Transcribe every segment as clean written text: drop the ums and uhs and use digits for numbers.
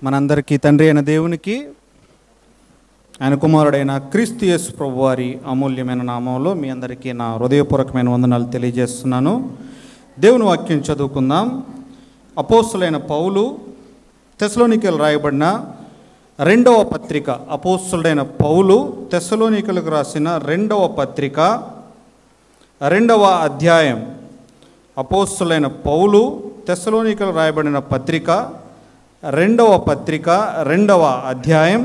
మనందరికీ తండ్రి అయిన దేవునికి, ఆయన కుమారుడైన క్రీస్తు యేసు ప్రభువారి అమూల్యమైన నామంలో మీ అందరికీ నా హృదయపూర్వకమైన వందనాలు తెలియజేస్తున్నాను. దేవుని వాక్యం చదువుకుందాం. అపోస్తులైన పౌలు తెస్సలోనికీయులకు రాయబడిన రెండవ పత్రిక, అపోస్తులైన పౌలు తెస్సలోనికీయులకు రాసిన రెండవ పత్రిక 2వ అధ్యాయం. అపోస్తులైన పౌలు తెస్సలోనికీయులకు రాయబడిన పత్రిక 2వ పత్రిక 2వ అధ్యాయం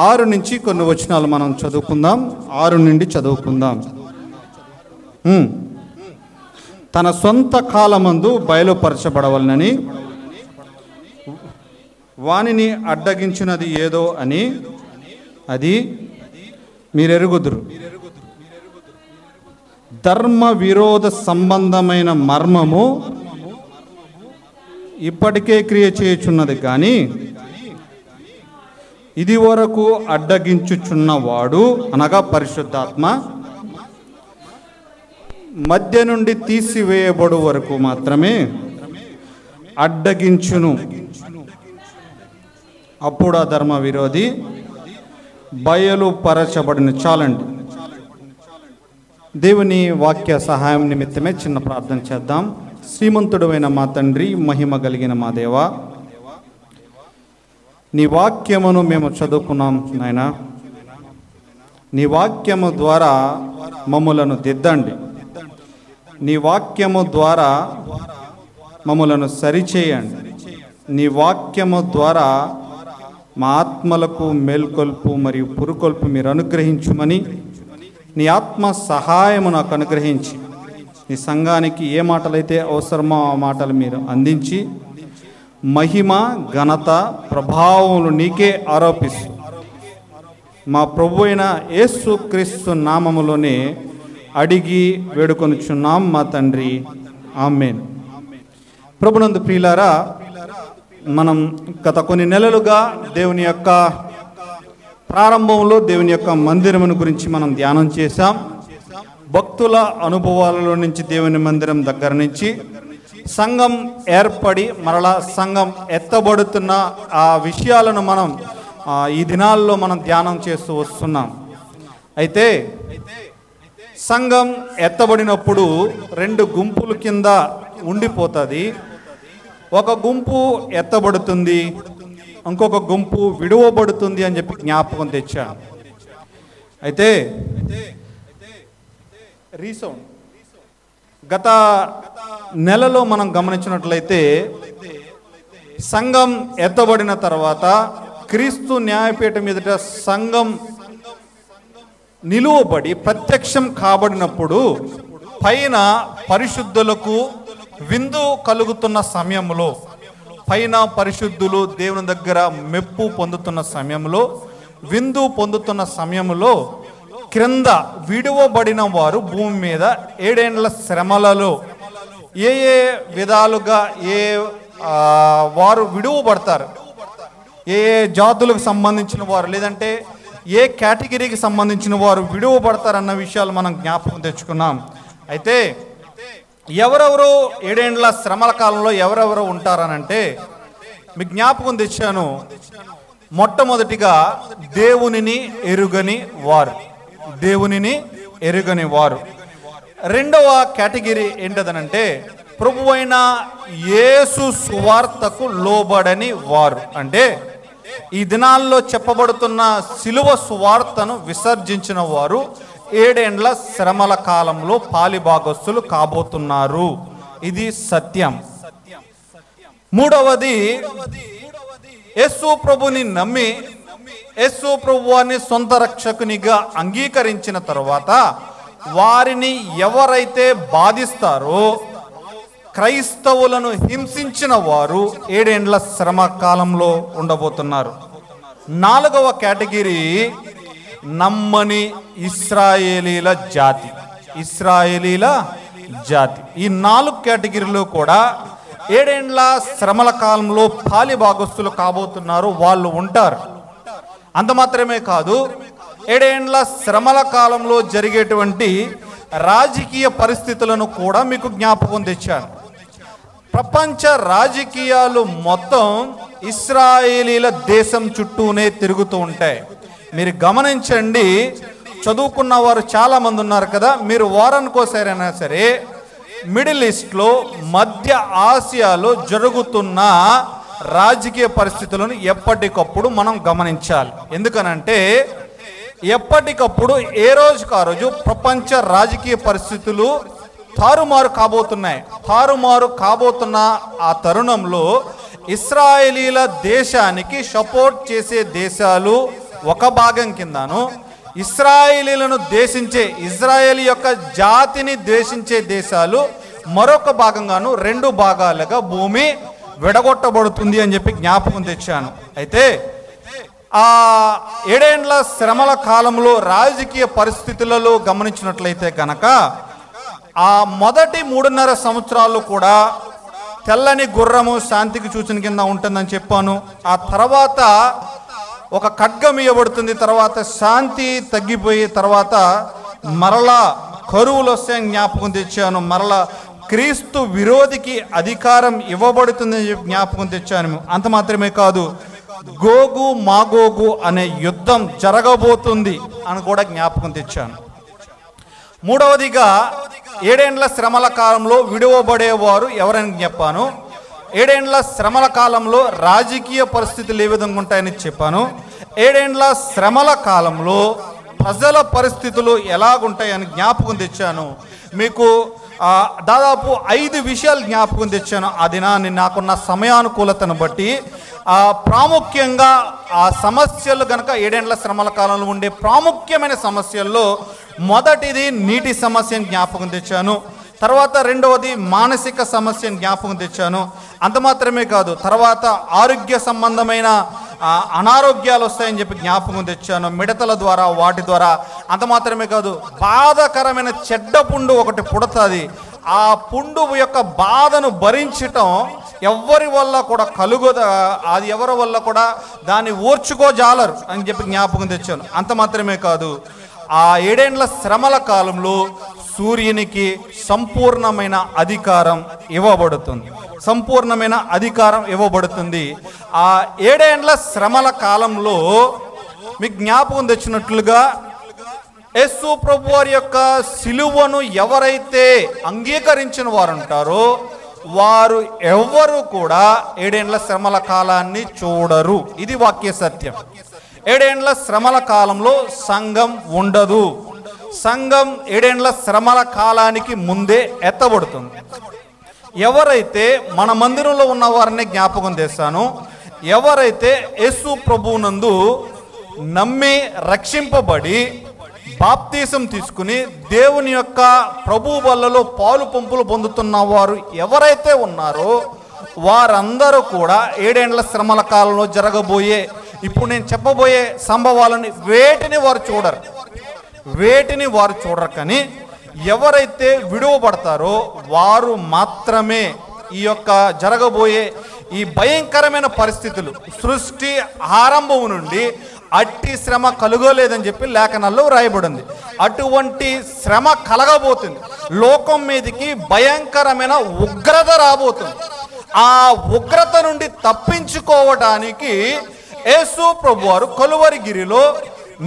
6 నుంచి కొన్ని వచనాలు మనం చదువుకుందాం. 6 నుండి చదువుకుందాం. తన సొంత కాలమందు బయలుపరచబడవలనని వానిని అడ్డగించినది ఏదో అని అది మీరెరుగుదురు. ధర్మ విరోధ సంబంధమైన మర్మము ఇప్పటికే క్రియ చేయుచున్నది, కానీ ఇది వరకు అడ్డగించుచున్నవాడు అనగా పరిశుద్ధాత్మ మధ్య నుండి తీసివేయబడు వరకు మాత్రమే అడ్డగించును. అప్పుడు ఆ ధర్మ విరోధి బయలుపరచబడిన. చాలండి. దేవుని వాక్య సహాయం నిమిత్తమే చిన్న ప్రార్థన చేద్దాం. శ్రీమంతుడైన మా తండ్రి, మహిమ కలిగిన మా దేవా, నీ వాక్యమును మేము చదువుకున్నాం నాయన. నీ వాక్యము ద్వారా మమ్ములను దిద్దండి. నీ వాక్యము ద్వారా మమ్ములను సరిచేయండి. నీ వాక్యము ద్వారా మా ఆత్మలకు మేల్కొల్పు మరియు పురుకొల్పు మీరు అనుగ్రహించుమని, నీ ఆత్మ సహాయము నాకు అనుగ్రహించి, నీ సంఘానికి ఏ మాటలైతే అవసరమో ఆ మాటలు మీరు అందించి, మహిమ ఘనత ప్రభావములు నీకే ఆరోపిస్తూ మా ప్రభు అయిన యేసు క్రీస్తు నామములోనే అడిగి వేడుకొనుచున్నాం మా తండ్రి, ఆమేన్. ప్రభునందు ప్రియులారా, మనం గత కొన్ని నెలలుగా దేవుని యొక్క ప్రారంభంలో దేవుని యొక్క మందిరమును గురించి మనం ధ్యానం చేశాం. భక్తుల అనుభవాలలో నుంచి, దేవుని మందిరం దగ్గర నుంచి, సంఘం ఏర్పడి మరలా సంఘం ఎత్తబడుతున్న ఆ విషయాలను మనం ఈ దినాల్లో మనం ధ్యానం చేస్తూ వస్తున్నాం. అయితే సంఘం ఎత్తబడినప్పుడు 2 గుంపుల కింద ఉండిపోతుంది. ఒక గుంపు ఎత్తబడుతుంది, ఇంకొక గుంపు విడువబడుతుంది అని చెప్పి జ్ఞాపకం తెచ్చాను. అయితే రీసౌండ్ గత నెలలో మనం గమనించినట్లయితే, సంఘం ఎత్తబడిన తర్వాత క్రీస్తు న్యాయపీఠం ఎదుట సంఘం నిలువబడి ప్రత్యక్షం కాబడినప్పుడు పైన పరిశుద్ధులకు విందు కలుగుతున్న సమయంలో, పైన పరిశుద్ధులు దేవుని దగ్గర మెప్పు పొందుతున్న సమయంలో, విందు పొందుతున్న సమయంలో, క్రింద విడువబడిన వారు భూమి మీద 7 ఏండ్ల శ్రమలలో ఏ విధాలుగా వారు విడువబడతారు, ఏ జాతులకు సంబంధించిన వారు, లేదంటే ఏ కేటగిరీకి సంబంధించిన వారు విడువబడతారన్న విషయాలు మనం జ్ఞాపకం తెచ్చుకున్నాం. అయితే ఎవరెవరు 7 ఏండ్ల శ్రమల కాలంలో ఎవరెవరు ఉంటారనంటే మీకు జ్ఞాపకం తెచ్చాను. మొట్టమొదటిగా దేవునిని ఎరుగని వారు, దేవునిని ఎరుగని వారు. రెండవ కేటగిరీ ఏంటదనంటే ప్రభువైన యేసు సువార్తకు లోబడని వారు. అంటే ఈ దినాల్లో చెప్పబడుతున్న సిలువ సువార్తను విసర్జించిన వారు 7 ఏండ్ల శ్రమల కాలంలో పాలిభాగస్తులు కాబోతున్నారు. ఇది సత్యం. మూడవది, యేసు ప్రభుని నమ్మి యేసు ప్రభువాన్ని సొంత రక్షకునిగా అంగీకరించిన తరువాత వారిని ఎవరైతే బాధిస్తారో, క్రైస్తవులను హింసించిన వారు 7 ఏండ్ల శ్రమ కాలంలో ఉండబోతున్నారు. 4వ కేటగిరీ నమ్మని ఇశ్రాయేలీల జాతి, ఇశ్రాయేలీల జాతి. ఈ 4 కేటగిరీలు కూడా 7 ఏండ్ల శ్రమల కాలంలో పాలిభాగస్తులు కాబోతున్నారు. వాళ్ళు ఉంటారు. అంత మాత్రమే కాదు, 7 ఏండ్ల శ్రమల కాలంలో జరిగేటువంటి రాజకీయ పరిస్థితులను కూడా మీకు జ్ఞాపకం తెచ్చాను. ప్రపంచ రాజకీయాలు మొత్తం ఇశ్రాయేలీల దేశం చుట్టూనే తిరుగుతూ ఉంటాయి. మీరు గమనించండి, చదువుకున్న వారు చాలామంది ఉన్నారు కదా, మీరు వారానికోసారైనా సరే మిడిల్ ఈస్ట్లో, మధ్య ఆసియాలో జరుగుతున్న రాజకీయ పరిస్థితులను ఎప్పటికప్పుడు మనం గమనించాలి. ఎందుకనంటే ఎప్పటికప్పుడు ఏ రోజుకు ఆ రోజు ప్రపంచ రాజకీయ పరిస్థితులు తారుమారు కాబోతున్నాయి. తారుమారు కాబోతున్న ఆ తరుణంలో ఇశ్రాయేలీల దేశానికి సపోర్ట్ చేసే దేశాలు ఒక భాగం కిందను, ఇశ్రాయేలీలను ద్వేషించే, ఇజ్రాయేల్ యొక్క జాతిని ద్వేషించే దేశాలు మరొక భాగంగాను, రెండు భాగాలుగా భూమి విడగొట్టబడుతుంది అని చెప్పి జ్ఞాపకం తెచ్చాను. అయితే ఆ 7 ఏండ్ల శ్రమల కాలంలో రాజకీయ పరిస్థితులలో గమనించినట్లయితే కనుక ఆ మొదటి 3.5 సంవత్సరాలు కూడా తెల్లని గుర్రము శాంతికి సూచన కింద ఉంటుందని చెప్పాను. ఆ తర్వాత ఒక ఖడ్గం ఇవ్వబడుతుంది, తర్వాత శాంతి తగ్గిపోయి తర్వాత మరలా కరువులు వస్తాయని జ్ఞాపకం తెచ్చాను. మరలా క్రీస్తు విరోధికి అధికారం ఇవ్వబడుతుందని చెప్పి జ్ఞాపకం తెచ్చాను. అంత మాత్రమే కాదు, గోగు మాగోగు అనే యుద్ధం జరగబోతుంది అని కూడా జ్ఞాపకం తెచ్చాను. మూడవదిగా 7 ఏండ్ల శ్రమల కాలంలో విడువబడేవారు ఎవరని చెప్పాను. 7 ఏండ్ల శ్రమల కాలంలో రాజకీయ పరిస్థితులు ఏ విధంగా ఉంటాయని చెప్పాను. 7 ఏండ్ల శ్రమల కాలంలో ప్రజల పరిస్థితులు ఎలాగుంటాయని జ్ఞాపకం తెచ్చాను. మీకు దాదాపు 5 విషయాలు జ్ఞాపకం తెచ్చాను. ఆ దినాన్ని నాకున్న సమయానుకూలతను బట్టి ప్రాముఖ్యంగా ఆ సమస్యలు కనుక 7 ఏండ్ల శ్రమల కాలంలో ఉండే ప్రాముఖ్యమైన సమస్యల్లో మొదటిది నీటి సమస్యను జ్ఞాపకం తెచ్చాను. తర్వాత రెండవది మానసిక సమస్యను జ్ఞాపకం తెచ్చాను. అంత మాత్రమే కాదు, తర్వాత ఆరోగ్య సంబంధమైన అనారోగ్యాలు వస్తాయని చెప్పి జ్ఞాపకం తెచ్చాను, మిడతల ద్వారా, వాటి ద్వారా. అంత మాత్రమే కాదు, బాధకరమైన చెడ్డ పుండు ఒకటి పుడుతుంది. ఆ పుండు యొక్క బాధను భరించటం ఎవరి వల్ల కూడా అది ఎవరి వల్ల కూడా దాన్ని ఓర్చుకోజాలరు అని చెప్పి జ్ఞాపకం తెచ్చాను. అంత మాత్రమే కాదు, ఆ 7 ఏండ్ల శ్రమల కాలంలో సూర్యునికి సంపూర్ణమైన అధికారం ఇవ్వబడుతుంది. సంపూర్ణమైన అధికారం ఇవ్వబడుతుంది. ఆ 7 ఏండ్ల శ్రమల కాలంలో మీకు జ్ఞాపకం తెచ్చినట్లుగా యేసు ప్రభు వారి యొక్క సిలువను ఎవరైతే అంగీకరించిన వారు ఉంటారో వారు ఎవ్వరు కూడా 7 ఏండ్ల శ్రమల కాలాన్ని చూడరు. ఇది వాక్య సత్యం. 7 ఏండ్ల శ్రమల కాలంలో సంఘం ఉండదు. సంఘం 7 ఏండ్ల శ్రమల కాలానికి ముందే ఎత్తబడుతుంది. ఎవరైతే మన మందిరంలో ఉన్న వారిని జ్ఞాపకం చేస్తాను, ఎవరైతే యేసు ప్రభువునందు నమ్మి రక్షింపబడి బాప్తీసం తీసుకుని దేవుని యొక్క ప్రభు వల్లలో పాలు పంపులు పొందుతున్న వారు ఎవరైతే ఉన్నారో వారందరూ కూడా 7 ఏండ్ల శ్రమల కాలంలో జరగబోయే ఇప్పుడు నేను చెప్పబోయే సంభవాలని వేటిని వారు చూడరు. కానీ ఎవరైతే విడువబడతారో వారు మాత్రమే ఈ యొక్క జరగబోయే ఈ భయంకరమైన పరిస్థితులు, సృష్టి ఆరంభం నుండి అట్టి శ్రమ కలుగలేదని చెప్పి లేఖనాల్లో రాయబడింది. అటువంటి శ్రమ కలగబోతుంది. లోకం మీదకి భయంకరమైన ఉగ్రత రాబోతుంది. ఆ ఉగ్రత నుండి తప్పించుకోవడానికి యేసు ప్రభువారు కలువరిగిరిలో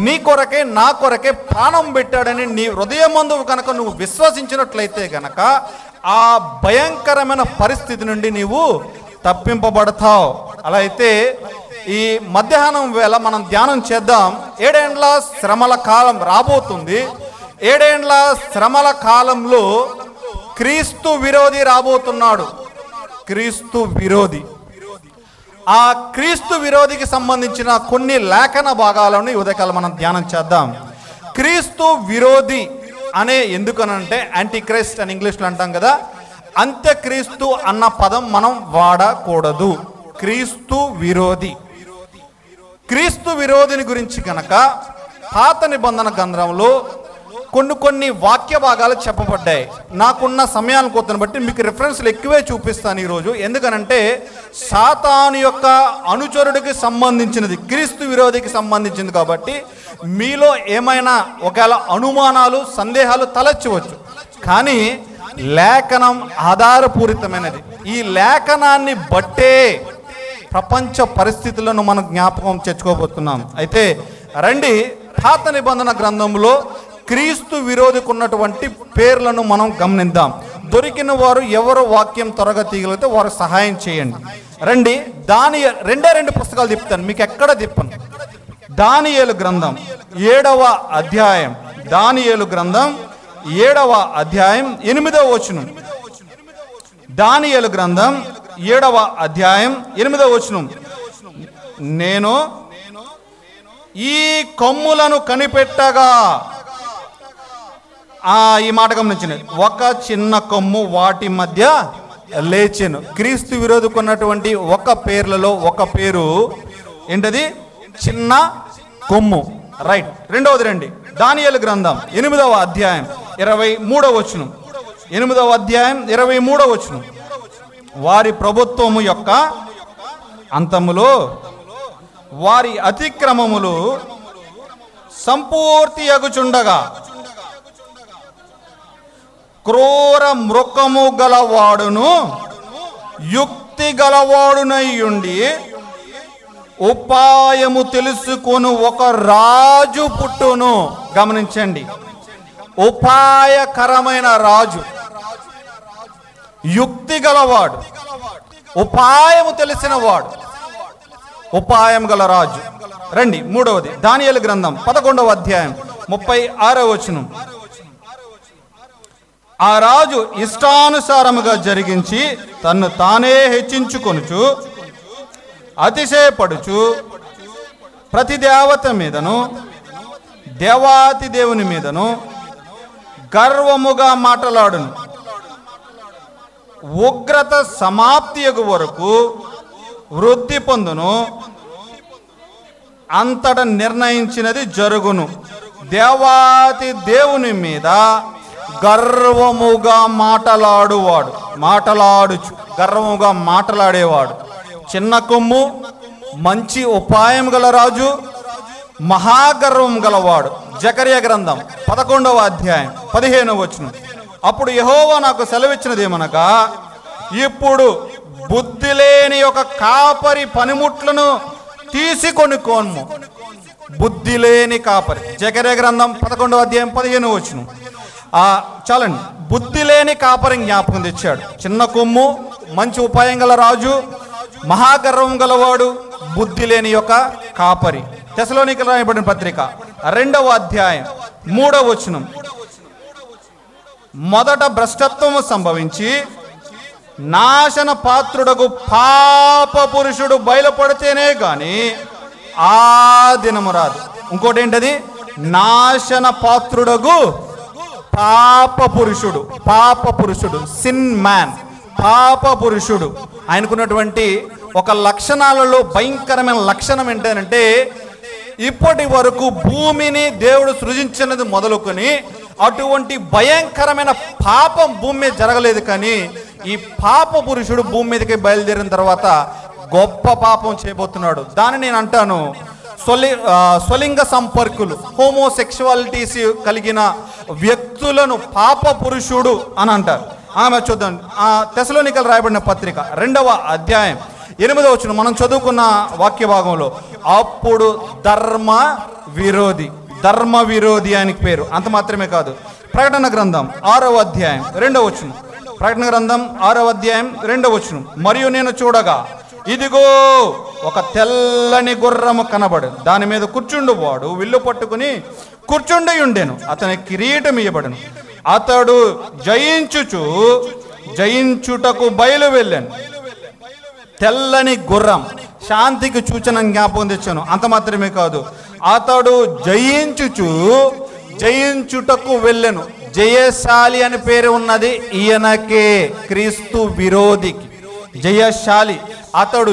నీ కొరకే నా కొరకే ప్రాణం పెట్టాడని నీ హృదయమందు కనుక నువ్వు విశ్వసించినట్లయితే గనక ఆ భయంకరమైన పరిస్థితి నుండి నీవు తప్పింపబడతావు. అలా అయితే ఈ మధ్యాహ్నం వేళ మనం ధ్యానం చేద్దాం. 7 ఏండ్ల శ్రమల కాలం రాబోతుంది. 7 ఏండ్ల శ్రమల కాలంలో క్రీస్తు విరోధి రాబోతున్నాడు. క్రీస్తు విరోధి. ఆ క్రీస్తు విరోధికి సంబంధించిన కొన్ని లేఖన భాగాలను ఈ ఉదయకాలం మనం ధ్యానం చేద్దాం. క్రీస్తు విరోధి అనే ఎందుకనంటే యాంటీ క్రైస్ట్ అని ఇంగ్లీష్లో అంటాం కదా, అంత్యక్రీస్తు అన్న పదం మనం వాడకూడదు. క్రీస్తు విరోధి. క్రీస్తు విరోధిని గురించి కనుక పాత నిబంధన గ్రంథంలో కొన్ని వాక్య భాగాలు చెప్పబడ్డాయి. నాకున్న సమయాన్ని కొత్తను బట్టి మీకు రిఫరెన్స్లు ఎక్కువే చూపిస్తాను ఈరోజు. ఎందుకనంటే సాతాను యొక్క అనుచరుడికి సంబంధించినది, క్రీస్తు విరోధికి సంబంధించింది కాబట్టి మీలో ఏమైనా ఒకవేళ అనుమానాలు, సందేహాలు తలెచ్చవచ్చు. కానీ లేఖనం ఆధారపూరితమైనది. ఈ లేఖనాన్ని బట్టే ప్రపంచ పరిస్థితులను మనం జ్ఞాపకం తెచ్చుకోబోతున్నాం. అయితే రండి, పాత నిబంధన గ్రంథంలో క్రీస్తు విరోధికి ఉన్నటువంటి పేర్లను మనం గమనిద్దాం. దొరికిన వారు ఎవరు వాక్యం త్వరగా తీయగలిగితే వారు సహాయం చేయండి. రండి, రెండే పుస్తకాలు తిప్పుతాను, మీకు ఎక్కడ తిప్పను. దానియేలు గ్రంథం 7వ అధ్యాయం, దానియేలు గ్రంథం 7వ అధ్యాయం 8వ వచనం. దానియేలు గ్రంథం 7వ అధ్యాయం 8వ వచనం. నేను ఈ కొమ్ములను కనిపెట్టగా, ఈ మాట గమనించండి, ఒక చిన్న కొమ్ము వాటి మధ్య లేచెను. క్రీస్తు విరోధకున్నటువంటి ఒక పేర్లలో ఒక పేరు ఏంటది? చిన్న కొమ్ము. రైట్. రెండవది రండి, దానియేలు గ్రంథం 8వ అధ్యాయం 23వ వచనం. 8వ అధ్యాయం 23వ వచనం. వారి ప్రభుత్వము యొక్క అంతములో వారి అతిక్రమములు సంపూర్తి అగుచుండగా క్రూర మృకము గలవాడును యుక్తి గలవాడునయ్యుండి ఉపాయము తెలుసుకొని ఒక రాజు పుట్టును. గమనించండి, ఉపాయకరమైన రాజు, యుక్తి గలవాడు, ఉపాయము తెలిసిన వాడు, ఉపాయం గల రాజు. రండి, మూడవది దానియేలు గ్రంథం 11వ అధ్యాయం 36వ వచనం. ఆ రాజు ఇష్టానుసారముగా జరిగించి తన్ను తానే హెచ్చించుకొనుచు అతిశయపడుచు ప్రతి దేవత మీదను దేవాతి దేవుని మీదను గర్వముగా మాట్లాడును. ఉగ్రత సమాప్తియగు వరకు వృద్ధి పొందును. అంతట నిర్ణయించినది జరుగును. దేవాతి దేవుని మీద గర్వముగా మాటలాడుచు గర్వముగా మాట్లాడేవాడు, చిన్న కొమ్ము, మంచి ఉపాయం గల రాజు, మహాగర్వం గలవాడు. జకర్యా గ్రంథం 11వ అధ్యాయం 15వ వచనం. అప్పుడు యెహోవా నాకు సెలవిచ్చినదేమనగా, ఇప్పుడు బుద్ధి లేని ఒక కాపరి పనిముట్లను తీసుకొని కొమ్ము. బుద్ధి లేని కాపరి. జకర్యా గ్రంథం 11వ అధ్యాయం 15వ వచనం. చాలండి, బుద్ధి లేని కాపరి జ్ఞాపకం తెచ్చాడు. చిన్న కొమ్ము, మంచి ఉపాయం గల రాజు, మహాగర్వం గలవాడు, బుద్ధి లేని యొక్క కాపరి. తెసలోనికలు రాయబడిన పత్రిక 2వ అధ్యాయం 3వ వచనం. మొదట భ్రష్టత్వము సంభవించి నాశన పాత్రుడకు పాప పురుషుడు బయలుపడితేనే గాని ఆ దినము రాదు. ఇంకోటి ఏంటది? నాశన పాత్రుడకు పాప పురుషుడు, సిన్ మ్యాన్, పాప పురుషుడు. ఆయనకున్నటువంటి ఒక లక్షణాలలో భయంకరమైన లక్షణం ఏంటంటే, ఇప్పటి వరకు భూమిని దేవుడు సృజించినది మొదలుకొని అటువంటి భయంకరమైన పాపం భూమి మీద జరగలేదు. కానీ ఈ పాప పురుషుడు భూమి మీదకి బయలుదేరిన తర్వాత గొప్ప పాపం చేయబోతున్నాడు. దాన్ని నేను అంటాను, స్వలింగ సంపర్కులు, హోమోసెక్షువాలిటీస్ కలిగిన వ్యక్తులను పాప పురుషుడు అని అంటారు. ఆమె చూద్దాం, తెసలోనికలు రాయబడిన పత్రిక 2వ అధ్యాయం 8వ వచనం మనం చదువుకున్న వాక్య భాగంలో, అప్పుడు ధర్మ విరోధి అని పేరు. అంత మాత్రమే కాదు, ప్రకటన గ్రంథం 6వ అధ్యాయం 2వ వచనం. ప్రకటన గ్రంథం 6వ అధ్యాయం 2వ వచనం. మరియు నేను చూడగా ఇదిగో ఒక తెల్లని గుర్రము కనబడు, దాని మీద కూర్చుండువాడు విల్లు పట్టుకుని కూర్చుండి ఉండెను, అతని కిరీటం ఇయ్యబడెను. అతడు జయించుటకు బయలు వెళ్ళాను. తెల్లని గుర్రం, శాంతికి సూచన జ్ఞాపకం తెచ్చాను. అంత మాత్రమే కాదు, అతడు జయించుటకు వెళ్ళాను. జయశాలి అని పేరు ఉన్నది ఈయనకే, క్రీస్తు విరోధికి జయశాలి. అతడు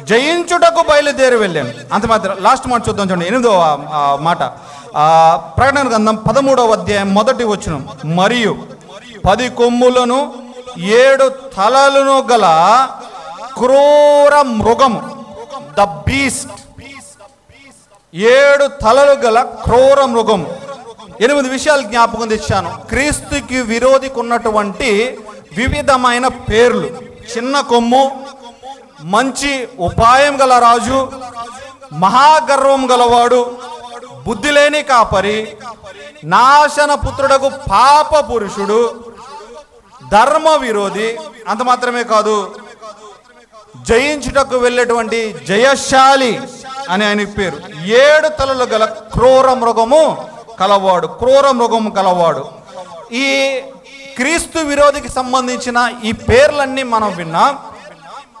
జయించుటకు బయలుదేరి వెళ్ళాను. అంత మాత్రం. లాస్ట్ మాట చూద్దాం, చూడండి, 8వ మాట. ప్రకటన గ్రంథం 13వ అధ్యాయం 1వ వచనం. మరియు 10 కొమ్ములను 7 తలలను గల క్రూర మృగము, ద బీస్ట్, 7 తలలు గల క్రూర మృగము. 8 విషయాలు జ్ఞాపకం తెచ్చాను. క్రీస్తుకి విరోధికి ఉన్నటువంటి వివిధమైన పేర్లు. చిన్న కొమ్ము, మంచి ఉపాయం గల రాజు, మహాగర్వం గలవాడు, బుద్ధి లేని కాపరి, నాశన పుత్రుడకు పాప పురుషుడు, ధర్మ విరోధి. అంత మాత్రమే కాదు, జయించుటకు వెళ్ళేటువంటి జయశాలి అని ఆయనకి పేరు. 7 తలలు గల క్రూర మృగము కలవాడు. ఈ క్రీస్తు విరోధికి సంబంధించిన ఈ పేర్లన్నీ మనం విన్నాం.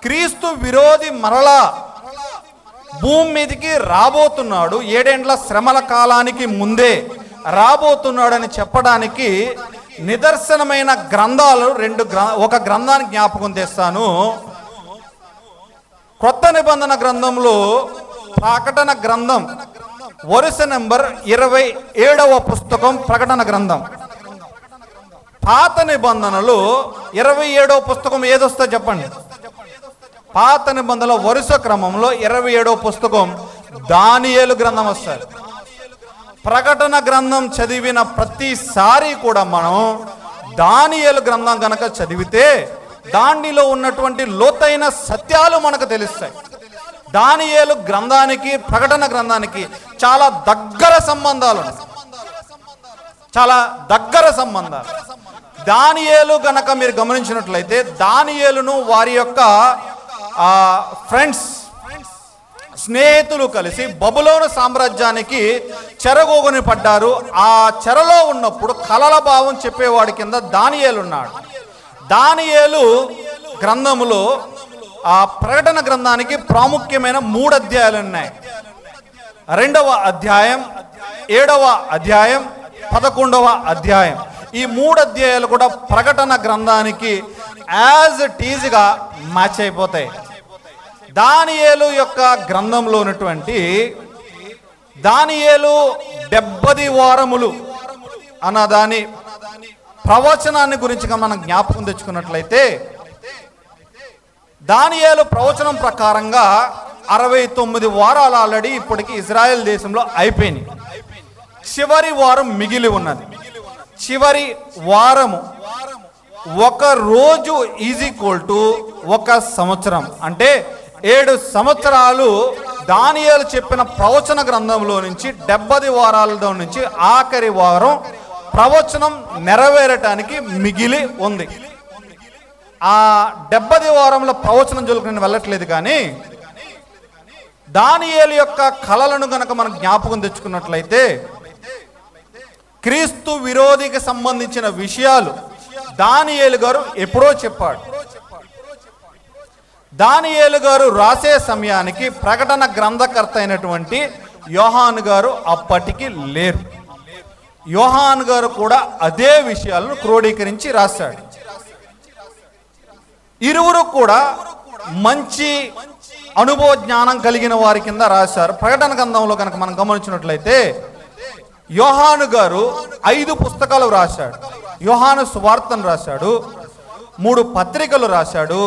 క్రీస్తు విరోధి మరలా భూమి మీదకి రాబోతున్నాడు, 7 ఏండ్ల శ్రమల కాలానికి ముందే రాబోతున్నాడని చెప్పడానికి నిదర్శనమైన గ్రంథాలు ఒక గ్రంథాన్ని జ్ఞాపకం తెస్తాను. కొత్త నిబంధన గ్రంథంలో ప్రకటన గ్రంథం వరుస నెంబర్ 27వ పుస్తకం ప్రకటన గ్రంథం. పాత నిబంధనలు 27వ పుస్తకం ఏదొస్తా చెప్పండి. పాత నిబంధనల వరుస క్రమంలో 27వ పుస్తకం దానియేలు గ్రంథం వస్తుంది. ప్రకటన గ్రంథం చదివిన ప్రతిసారి కూడా మనం దానియేలు గ్రంథం కనుక చదివితే దానిలో ఉన్నటువంటి లోతైన సత్యాలు మనకు తెలుస్తాయి. దానియేలు గ్రంథానికి ప్రకటన గ్రంథానికి చాలా దగ్గర సంబంధాలు. దానియేలు గనక మీరు గమనించినట్లయితే దానియేలును వారి యొక్క ఫ్రెండ్స్, స్నేహితులు కలిసి బబులోను సామ్రాజ్యానికి చెరగోగుని పడ్డారు. ఆ చెరలో ఉన్నప్పుడు కలల భావం చెప్పేవాడి కింద దానియేలు ఉన్నాడు. దానియేలు గ్రంథములో ఆ ప్రకటన గ్రంథానికి ప్రాముఖ్యమైన 3 అధ్యాయాలు ఉన్నాయి. 2వ అధ్యాయం, 7వ అధ్యాయం, 11వ అధ్యాయం. ఈ 3 అధ్యాయాలు కూడా ప్రకటన గ్రంథానికి యాజ్ ఇట్ ఈజ్గా మ్యాచ్ అయిపోతాయి. దానియేలు యొక్క గ్రంథంలో ఉన్నటువంటి దానియేలు 70 వారములు అన్న దాని ప్రవచనాన్ని గురించి మనం జ్ఞాపకం తెచ్చుకున్నట్లయితే దానియేలు ప్రవచనం ప్రకారంగా 69 వారాలు ఆల్రెడీ ఇప్పటికి ఇజ్రాయెల్ దేశంలో అయిపోయినాయి. చివరి వారం మిగిలి ఉన్నది. చివరి వారము ఒక రోజు ఈజ్ ఈక్వల్ టు 1 సంవత్సరం. అంటే 7 సంవత్సరాలు దానియేలు చెప్పిన ప్రవచన గ్రంథంలో నుంచి 70 వారాల నుంచి ఆఖరి వారం ప్రవచనం నెరవేరటానికి మిగిలి ఉంది. ఆ 70 వారంలో ప్రవచనం జోలికి నేను వెళ్ళట్లేదు, కానీ దానియేలు యొక్క కళలను గనక మనం జ్ఞాపకం తెచ్చుకున్నట్లయితే క్రీస్తు విరోధికి సంబంధించిన విషయాలు దానియేలు గారు ఎప్పుడో చెప్పాడు. దానియేలు గారు రాసే సమయానికి ప్రకటన గ్రంథకర్త అయినటువంటి యోహాను గారు అప్పటికి లేరు. యోహాను గారు కూడా అదే విషయాలను క్రోడీకరించి రాశాడు. ఇరువురు కూడా మంచి అనుభవ జ్ఞానం కలిగిన వారి కింద రాశారు. ప్రకటన గ్రంథంలో కనుక మనం గమనించినట్లయితే యోహాను గారు 5 పుస్తకాలు రాశాడు. యోహాను సువార్తను రాశాడు, 3 పత్రికలు రాశాడు,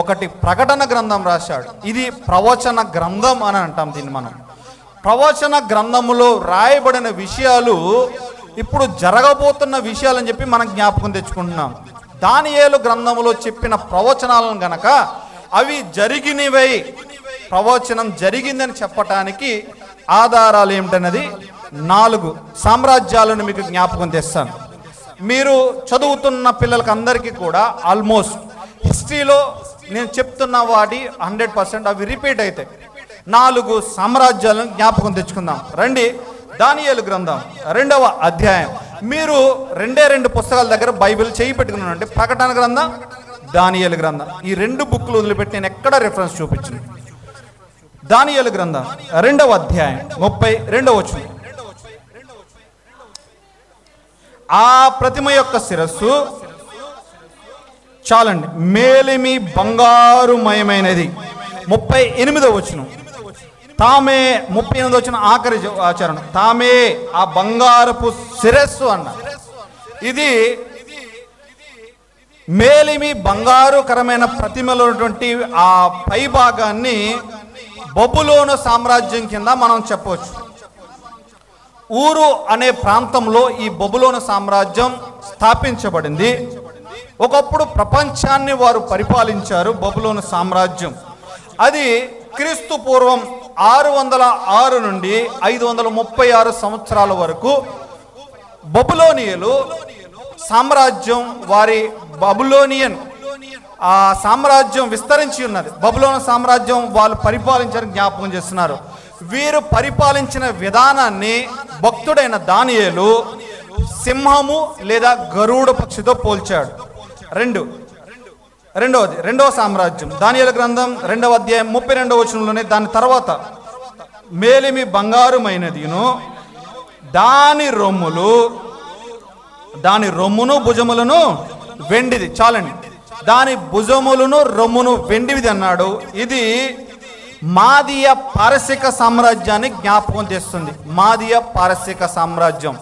1 ప్రకటన గ్రంథం రాశాడు. ఇది ప్రవచన గ్రంథం అని అంటాం దీన్ని మనం. ప్రవచన గ్రంథములో రాయబడిన విషయాలు ఇప్పుడు జరగబోతున్న విషయాలని చెప్పి మనం జ్ఞాపకం తెచ్చుకుంటున్నాం. దానియేలు గ్రంథములో చెప్పిన ప్రవచనాలను గనక అవి జరిగినవై ప్రవచనం జరిగిందని చెప్పటానికి ఆధారాలు ఏమిటన్నది 4 సామ్రాజ్యాలను మీకు జ్ఞాపకం తెస్తాను. మీరు చదువుతున్న పిల్లలకి అందరికీ కూడా ఆల్మోస్ట్ హిస్టరీలో నేను చెప్తున్న వాటి 100% అవి రిపీట్ అవుతాయి. 4 సామ్రాజ్యాలను జ్ఞాపకం తెచ్చుకుందాం రండి. దానియేలు గ్రంథం 2వ అధ్యాయం. మీరు 2 పుస్తకాల దగ్గర బైబిల్ చేయి పెట్టుకున్నానంటే ప్రకటన గ్రంథం, దానియేలు గ్రంథం. ఈ 2 బుక్లు వదిలిపెట్టి నేను ఎక్కడ రెఫరెన్స్ చూపించను. దానియేలు గ్రంథం 2వ అధ్యాయం 32వ వచనం. ఆ ప్రతిమ యొక్క శిరస్సు చాలండి మేలిమి బంగారుమయమైనది. 38వ వచనం. తామే 38వ వచనం ఆఖరి ఆచరణ. తామే ఆ బంగారపు శిరస్సు అన్నారు. ఇది మేలిమి బంగారుకరమైన ప్రతిమలో ఉన్నటువంటి ఆ పై భాగాన్ని బబులోను సామ్రాజ్యం కింద మనం చెప్పవచ్చు. ఊరు అనే ప్రాంతంలో ఈ బబులోను సామ్రాజ్యం స్థాపించబడింది. ఒకప్పుడు ప్రపంచాన్ని వారు పరిపాలించారు బబులోను సామ్రాజ్యం. అది క్రీస్తు పూర్వం 606 నుండి 536 సంవత్సరాల వరకు బబులోనియలు సామ్రాజ్యం, వారి బబులోనియన్ ఆ సామ్రాజ్యం విస్తరించి ఉన్నది. బబులోను సామ్రాజ్యం వాళ్ళు పరిపాలించారని జ్ఞాపకం చేస్తున్నారు. వీరు పరిపాలించిన విధానాన్ని భక్తుడైన దానియేలు సింహము లేదా గరుడ పక్షితో పోల్చాడు. రెండవ సామ్రాజ్యం దానియేలు గ్రంథం 2వ అధ్యాయం 32వ వచనంలోనే, దాని తర్వాత మేలిమి బంగారుమైనదిను దాని రొమ్మును భుజములను వెండిది. చాలండి, దాని భుజములను రొమ్మును వెండివిది అన్నాడు. ఇది మాదీయ పారసిక సామ్రాజ్యాన్ని జ్ఞాపకం చేస్తుంది. మాదీయ పారసిక సామ్రాజ్యం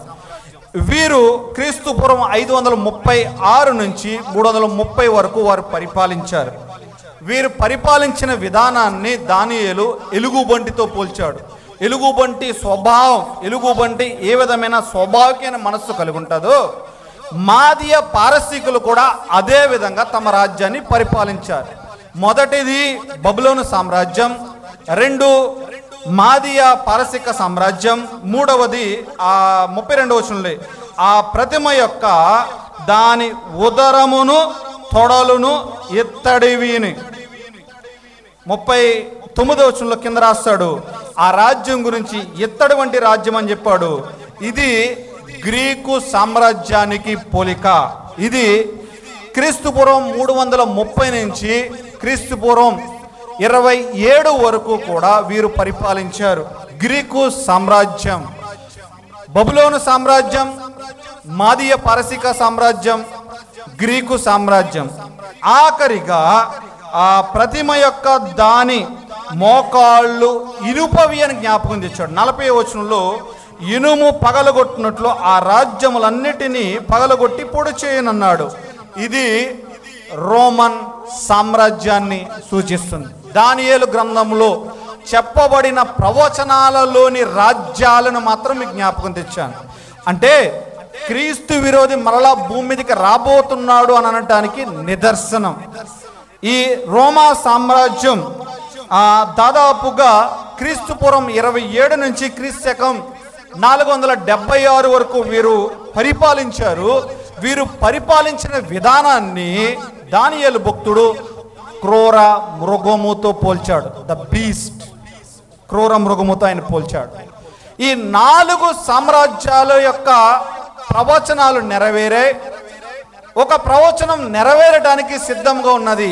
వీరు క్రీస్తు పూర్వం 536 నుంచి 330 వరకు వారు పరిపాలించారు. వీరు పరిపాలించిన విధానాన్ని దానియేలు ఎలుగుబంటితో పోల్చాడు. ఎలుగుబంటి స్వభావం, ఎలుగుబంటి ఏ విధమైన స్వాభావికమైన మనస్సు కలిగి ఉంటుందో మాదీయ పారసీకులు కూడా అదే విధంగా తమ రాజ్యాన్ని పరిపాలించారు. మొదటిది బబులోను సామ్రాజ్యం, 2 మాదీయ పారసిక సామ్రాజ్యం, 3వది 32వ వచనంలో ఆ ప్రతిమ యొక్క దాని ఉదరమును తొడలును ఇత్తడివిని. 39వ వచనంలో కింద రాస్తాడు ఆ రాజ్యం గురించి, ఇత్తడి వంటి రాజ్యం అని చెప్పాడు. ఇది గ్రీకు సామ్రాజ్యానికి పోలిక. ఇది క్రీస్తు పూర్వం 330 నుంచి క్రీస్తు పూర్వం 27 వరకు కూడా వీరు పరిపాలించారు. గ్రీకు సామ్రాజ్యం, బబులోను సామ్రాజ్యం, మాదీయ పారసిక సామ్రాజ్యం, గ్రీకు సామ్రాజ్యం. ఆఖరిగా ఆ ప్రతిమ యొక్క దాని మోకాళ్ళు ఇనుపవి అని జ్ఞాపకం తెచ్చాడు. 40వ వచనంలో ఇనుము పగలగొట్టినట్లు ఆ రాజ్యములన్నిటినీ పగలగొట్టి పొడి చేయనన్నాడు. ఇది రోమన్ సామ్రాజ్యాన్ని సూచిస్తుంది. దానియేలు గ్రంథంలో చెప్పబడిన ప్రవచనాలలోని రాజ్యాలను మాత్రం మీకు జ్ఞాపకం తెచ్చాను. అంటే క్రీస్తు విరోధి మరలా భూమి మీదకి రాబోతున్నాడు అని అనటానికి నిదర్శనం. ఈ రోమా సామ్రాజ్యం దాదాపుగా క్రీస్తు పూర్వం 27 నుంచి క్రీస్తు శకం 476 వరకు వీరు పరిపాలించారు. వీరు పరిపాలించిన విధానాన్ని దానియేలు భక్తుడు క్రూర మృగముతో పోల్చాడు. ద బీస్ట్, క్రూర మృగముతో ఆయన పోల్చాడు. ఈ 4 సామ్రాజ్యాల యొక్క ప్రవచనాలు నెరవేరాయి. ఒక ప్రవచనం నెరవేరడానికి సిద్ధంగా ఉన్నది.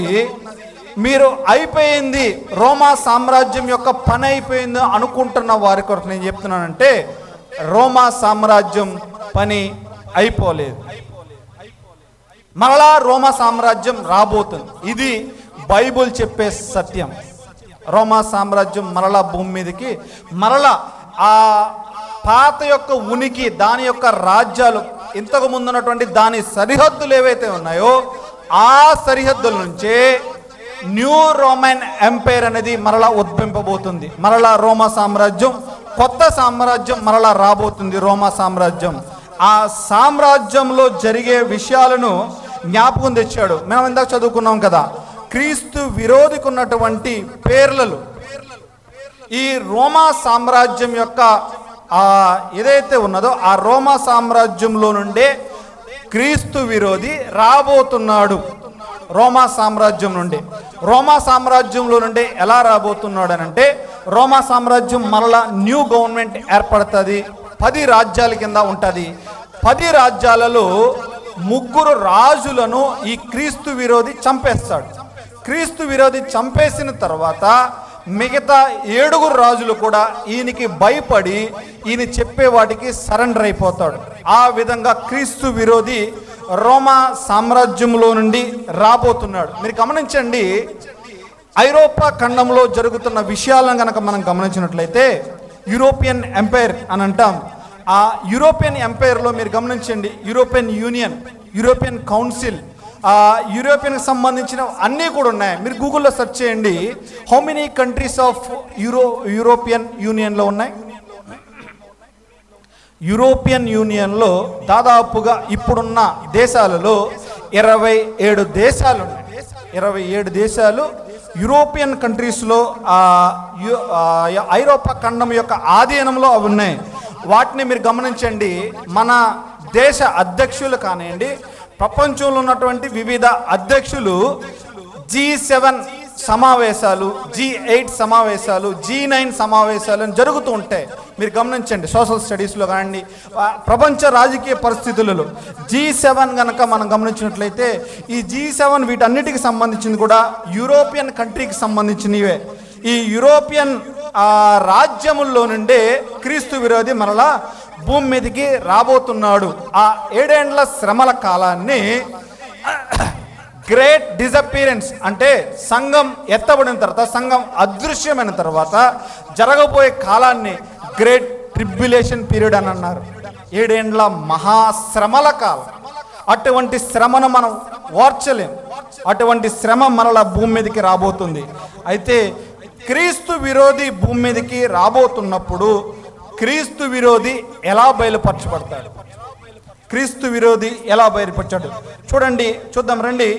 మీరు అయిపోయింది, రోమా సామ్రాజ్యం యొక్క పని అయిపోయింది అనుకుంటున్న వారి కొరకు నేను చెప్తున్నానంటే రోమా సామ్రాజ్యం పని అయిపోలేదు. మరలా రోమా సామ్రాజ్యం రాబోతుంది. ఇది బైబుల్ చెప్పే సత్యం. రోమా సామ్రాజ్యం మరలా భూమి మీదకి మరలా ఆ పాత యొక్క ఉనికి, దాని యొక్క రాజ్యాలు, ఇంతకు ముందున్నటువంటి దాని సరిహద్దులు ఏవైతే ఉన్నాయో ఆ సరిహద్దుల నుంచే న్యూ రోమన్ ఎంపైర్ అనేది మరలా ఉద్భవింపబోతుంది. మరలా రోమా సామ్రాజ్యం, కొత్త సామ్రాజ్యం మరలా రాబోతుంది. రోమా సామ్రాజ్యం, ఆ సామ్రాజ్యంలో జరిగే విషయాలను జ్ఞాపకం తెచ్చాడు. మేము ఇందాక చదువుకున్నాం కదా, క్రీస్తు విరోధికి ఉన్నటువంటి పేర్లలు ఈ రోమా సామ్రాజ్యం యొక్క ఏదైతే ఉన్నదో ఆ రోమా సామ్రాజ్యంలో నుండే క్రీస్తు విరోధి రాబోతున్నాడు. రోమా సామ్రాజ్యం నుండి, రోమా సామ్రాజ్యంలో నుండి ఎలా రాబోతున్నాడు అని అంటే, రోమా సామ్రాజ్యం మరలా న్యూ గవర్నమెంట్ ఏర్పడుతుంది. 10 రాజ్యాల కింద ఉంటుంది. 10 రాజ్యాలలో 3 రాజులను ఈ క్రీస్తు విరోధి చంపేస్తాడు. క్రీస్తు విరోధి చంపేసిన తర్వాత మిగతా 7 రాజులు కూడా ఈయనకి భయపడి ఈయన చెప్పే వాటికి సరెండర్ అయిపోతాడు. ఆ విధంగా క్రీస్తు విరోధి రోమా సామ్రాజ్యంలో నుండి రాబోతున్నాడు. మీరు గమనించండి, ఐరోపా ఖండంలో జరుగుతున్న విషయాలను కనుక మనం గమనించినట్లయితే యూరోపియన్ ఎంపైర్ అని అంటాం. ఆ యూరోపియన్ ఎంపైర్లో మీరు గమనించండి, యూరోపియన్ యూనియన్, యూరోపియన్ కౌన్సిల్, యూరోపియన్కి సంబంధించిన అన్నీ కూడా ఉన్నాయి. మీరు గూగుల్లో సెర్చ్ చేయండి, how many countries of European యూనియన్లో ఉన్నాయి. యూరోపియన్ యూనియన్లో దాదాపుగా ఇప్పుడున్న దేశాలలో 27 దేశాలు ఉన్నాయి. 27 దేశాలు యూరోపియన్ కంట్రీస్లో, ఐరోపా ఖండం యొక్క ఆధీనంలో అవి ఉన్నాయి. వాటిని మీరు గమనించండి. మన దేశ అధ్యక్షులు కానివ్వండి, ప్రపంచంలో ఉన్నటువంటి వివిధ అధ్యక్షులు G7 సమావేశాలు, G8 సమావేశాలు, G9 సమావేశాలు అని జరుగుతూ ఉంటాయి. మీరు గమనించండి, సోషల్ స్టడీస్లో కానివ్వండి, ప్రపంచ రాజకీయ పరిస్థితులలో G7 కనుక మనం గమనించినట్లయితే ఈ G7 వీటన్నిటికి సంబంధించింది కూడా యూరోపియన్ కంట్రీకి సంబంధించినవే. ఈ యూరోపియన్ రాజ్యముల్లో నుండే క్రీస్తు విరోధి మరలా భూమి మీదకి రాబోతున్నాడు. ఆ 7 ఏండ్ల శ్రమల కాలాన్ని గ్రేట్ డిసపియరెన్స్ అంటే సంఘం ఎత్తబడిన తర్వాత, సంఘం అదృశ్యమైన తర్వాత జరగబోయే కాలాన్ని గ్రేట్ ట్రిబ్యులేషన్ పీరియడ్ అని అన్నారు. 7 ఏండ్ల మహాశ్రమల కాలం. అటువంటి శ్రమను మనం ఓర్చలేం. అటువంటి శ్రమ మరలా భూమి మీదకి రాబోతుంది. అయితే క్రీస్తు విరోధి భూమి మీదకి రాబోతున్నప్పుడు క్రీస్తు విరోధి ఎలా బయలుపరచబడతాడు? క్రీస్తు విరోధి ఎలా బయలుపరచాడు చూద్దాం రండి.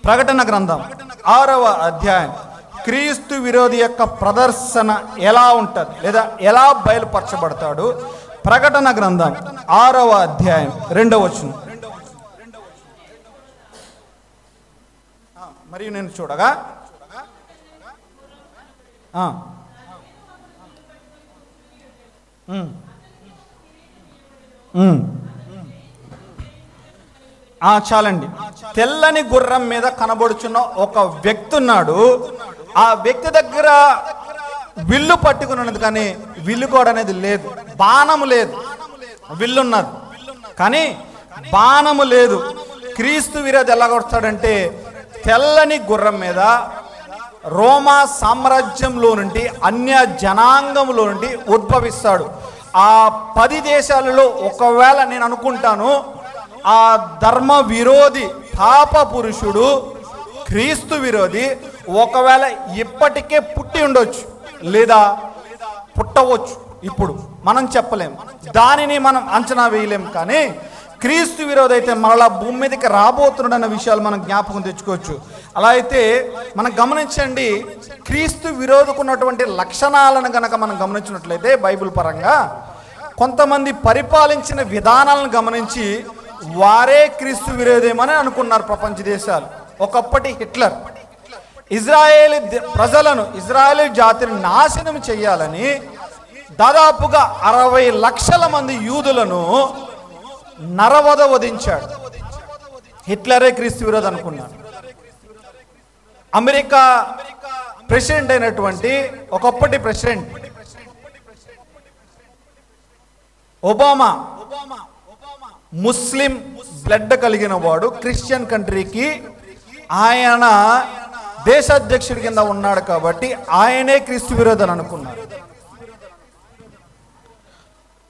ప్రకటన గ్రంథం 6వ అధ్యాయం క్రీస్తు విరోధి యొక్క ప్రదర్శన ఎలా ఉంటుంది లేదా ఎలా బయలుపరచబడతాడు? ప్రకటన గ్రంథం 6వ అధ్యాయం 2వ వచనం. మరియు నేను చూడగా చాలండి. తెల్లని గుర్రం మీద కనబడుచున్న ఒక వ్యక్తి ఉన్నాడు. ఆ వ్యక్తి దగ్గర విల్లు పట్టుకుని ఉన్నది, కానీ విల్లు కూడా అనేది లేదు. బాణము లేదు, విల్లున్నది కానీ బాణము లేదు. క్రీస్తు విరోధి ఎలా కొడతాడంటే తెల్లని గుర్రం మీద రోమా సామ్రాజ్యంలో నుండి, అన్య జనాంగంలో నుండి ఉద్భవిస్తాడు. ఆ 10 దేశాలలో ఒకవేళ నేను అనుకుంటాను ఆ ధర్మ విరోధి పాప పురుషుడు క్రీస్తు విరోధి ఒకవేళ ఇప్పటికే పుట్టి ఉండొచ్చు లేదా పుట్టవచ్చు. ఇప్పుడు మనం చెప్పలేం, దానిని మనం అంచనా వేయలేం. కానీ క్రీస్తు విరోధి అయితే మరలా భూమి మీదకి రాబోతున్నాడన్న విషయాలు మనం జ్ఞాపకం తెచ్చుకోవచ్చు. అలా అయితే మనం గమనించండి, క్రీస్తు విరోధకున్నటువంటి లక్షణాలను కనుక మనం గమనించినట్లయితే బైబిల్ పరంగా కొంతమంది పరిపాలించిన విధానాలను గమనించి వారే క్రీస్తు విరోధేమని అనుకున్నారు ప్రపంచ దేశాలు. ఒకప్పటి హిట్లర్ ఇజ్రాయేల్ ప్రజలను, ఇజ్రాయేల్ జాతిని నాశనం చేయాలని దాదాపుగా 60 లక్షల మంది యూదులను నరవధ వధించాడు. హిట్లరే క్రీస్తు విరోధి అనుకున్నారు. అమెరికా ప్రెసిడెంట్ అయినటువంటి ఒకప్పటి ప్రెసిడెంట్ ఒబామా ముస్లిం బ్లడ్ కలిగిన వాడు, క్రిస్టియన్ కంట్రీకి ఆయన దేశాధ్యక్షుడి కింద ఉన్నాడు కాబట్టి ఆయనే క్రీస్తు విరోధి అని అనుకున్నారు.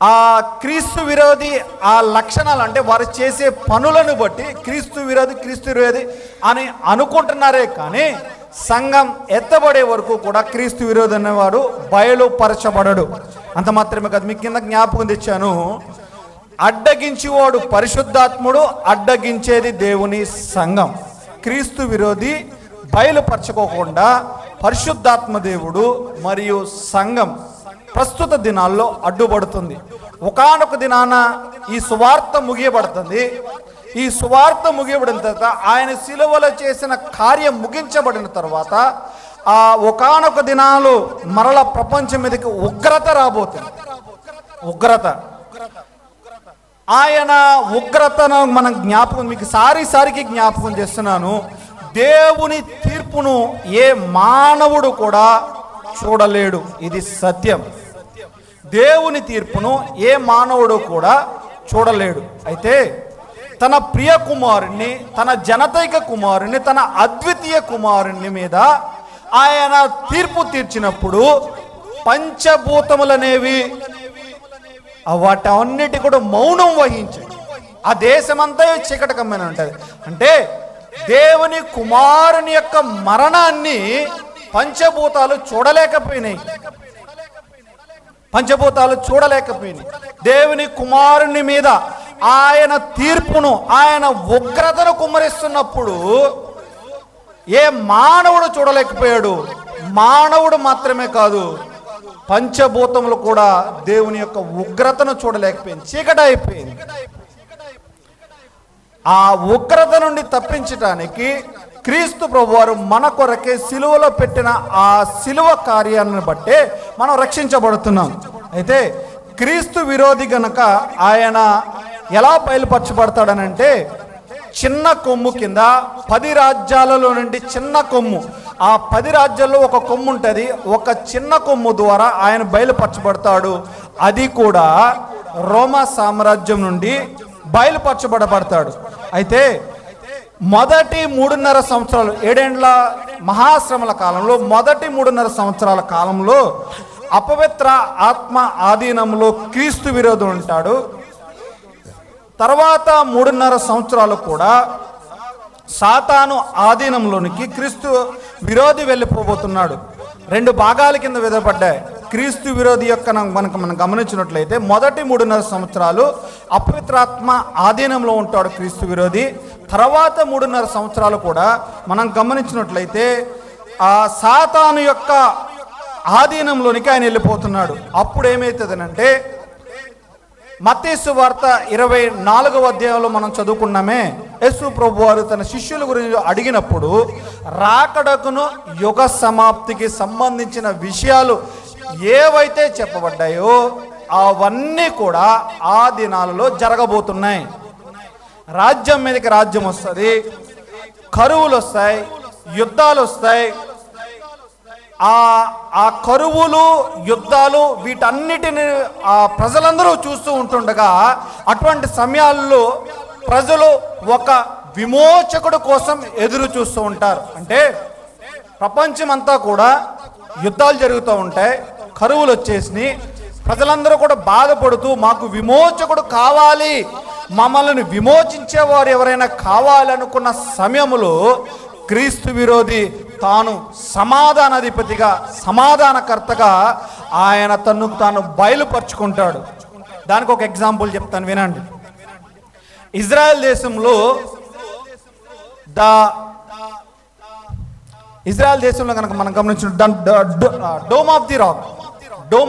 ఆ క్రీస్తు విరోధి ఆ లక్షణాలు అంటే వారు చేసే పనులను బట్టి క్రీస్తు విరోధి అని అనుకుంటున్నారే కానీ సంఘం ఎత్తబడే వరకు కూడా క్రీస్తు విరోధి అనేవాడు బయలుపరచబడడు. అంత మాత్రమే కాదు, మీ కింద జ్ఞాపకం తెచ్చాను, అడ్డగించేవాడు పరిశుద్ధాత్ముడు, అడ్డగించేది దేవుని సంఘం. క్రీస్తు విరోధి బయలుపరచుకోకుండా పరిశుద్ధాత్మ దేవుడు మరియు సంఘం ప్రస్తుత దినాల్లో అడ్డుపడుతుంది. ఒకానొక దినాన ఈ సువార్త ముగియబడుతుంది. ఈ సువార్త ముగియబడిన తర్వాత ఆయన శిలువలో చేసిన కార్యం ముగించబడిన తర్వాత ఆ ఒకానొక దినాలు మరల ప్రపంచం మీదకి ఉగ్రత రాబోతుంది. ఉగ్రత, ఆయన ఉగ్రతను మనం జ్ఞాపకం, మీకు సారికి జ్ఞాపకం చేస్తున్నాను. దేవుని తీర్పును ఏ మానవుడు కూడా చూడలేడు. ఇది సత్యం. దేవుని తీర్పును ఏ మానవుడు కూడా చూడలేడు. అయితే తన ప్రియ కుమారుణ్ణి, తన జనతైక కుమారుణ్ణి, తన అద్వితీయ కుమారుణ్ణి మీద ఆయన తీర్పు తీర్చినప్పుడు పంచభూతములనేవి వాటన్నిటి కూడా మౌనం వహించాయి. ఆ దేశమంతా చీకటి కమ్మని ఉంటుంది. అంటే దేవుని కుమారుని యొక్క మరణాన్ని పంచభూతాలు చూడలేకపోయినాయి. పంచభూతాలు చూడలేకపోయినాయి. దేవుని కుమారుని మీద ఆయన తీర్పును, ఆయన ఉగ్రతను కుమ్మరిస్తున్నప్పుడు ఏ మానవుడు చూడలేకపోయాడు. మానవుడు మాత్రమే కాదు, పంచభూతములు కూడా దేవుని యొక్క ఉగ్రతను చూడలేకపోయింది. చీకటి అయిపోయింది. ఆ ఉగ్రత నుండి తప్పించటానికి క్రీస్తు ప్రభువారు మన కొరకే సిలువలో పెట్టిన ఆ సిలువ కార్యాలను బట్టే మనం రక్షించబడుతున్నాం. అయితే క్రీస్తు విరోధి గనక ఆయన ఎలా బయలుపరచబడతాడనంటే, చిన్న కొమ్ము కింద 10 రాజ్యాలలో నుండి చిన్న కొమ్ము, ఆ 10 రాజ్యాల్లో ఒక కొమ్ము ఉంటుంది. ఒక చిన్న కొమ్ము ద్వారా ఆయన బయలుపరచబడతాడు. అది కూడా రోమా సామ్రాజ్యం నుండి బయలుపరచబడతాడు. అయితే మొదటి 3.5 సంవత్సరాలు, 7 ఏండ్ల మహాశ్రమల కాలంలో, మొదటి 3.5 సంవత్సరాల కాలంలో అపవిత్ర ఆత్మ ఆధీనంలో క్రీస్తు విరోధి ఉంటాడు. తర్వాత 3.5 సంవత్సరాలు కూడా సాతాను ఆధీనంలోనికి క్రీస్తు విరోధి వెళ్ళిపోబోతున్నాడు. 2 భాగాల కింద విధపడ్డాయి. క్రీస్తు విరోధి యొక్క మనం గమనించినట్లయితే మొదటి 3.5 సంవత్సరాలు అపవిత్రాత్మ ఆధీనంలో ఉంటాడు క్రీస్తు విరోధి. తర్వాత 3.5 సంవత్సరాలు కూడా మనం గమనించినట్లయితే ఆ సాతాను యొక్క ఆధీనంలోనికి ఆయన వెళ్ళిపోతున్నాడు. అప్పుడు ఏమవుతుందనంటే, మత్తయి సువార్త 24వ అధ్యాయంలో మనం చదువుకున్నామే, యేసు ప్రభువారు తన శిష్యుల గురించి అడిగినప్పుడు రాకడకును యుగ సమాప్తికి సంబంధించిన విషయాలు ఏవైతే చెప్పబడ్డాయో అవన్నీ కూడా ఆ దినాలలో జరగబోతున్నాయి. రాజ్యం మీదకి రాజ్యం వస్తుంది, కరువులు వస్తాయి, యుద్ధాలు వస్తాయి. ఆ కరువులు, యుద్ధాలు వీటన్నిటిని ప్రజలందరూ చూస్తూ ఉంటుండగా, అటువంటి సమయాల్లో ప్రజలు ఒక విమోచకుడు కోసం ఎదురు చూస్తూ ఉంటారు. అంటే ప్రపంచమంతా కూడా యుద్ధాలు జరుగుతూ ఉంటాయి, కరువులు వచ్చేసి ప్రజలందరూ కూడా బాధపడుతూ మాకు విమోచకుడు కావాలి, మమ్మల్ని విమోచించేవారు ఎవరైనా కావాలనుకున్న సమయంలో క్రీస్తు విరోధి తాను సమాధానాధిపతిగా, సమాధానకర్తగా ఆయన తాను బయలుపరుచుకుంటాడు. దానికి ఒక ఎగ్జాంపుల్ చెప్తాను, వినండి. ఇజ్రాయెల్ దేశంలో కనుక మనం గమనించిన డోమ్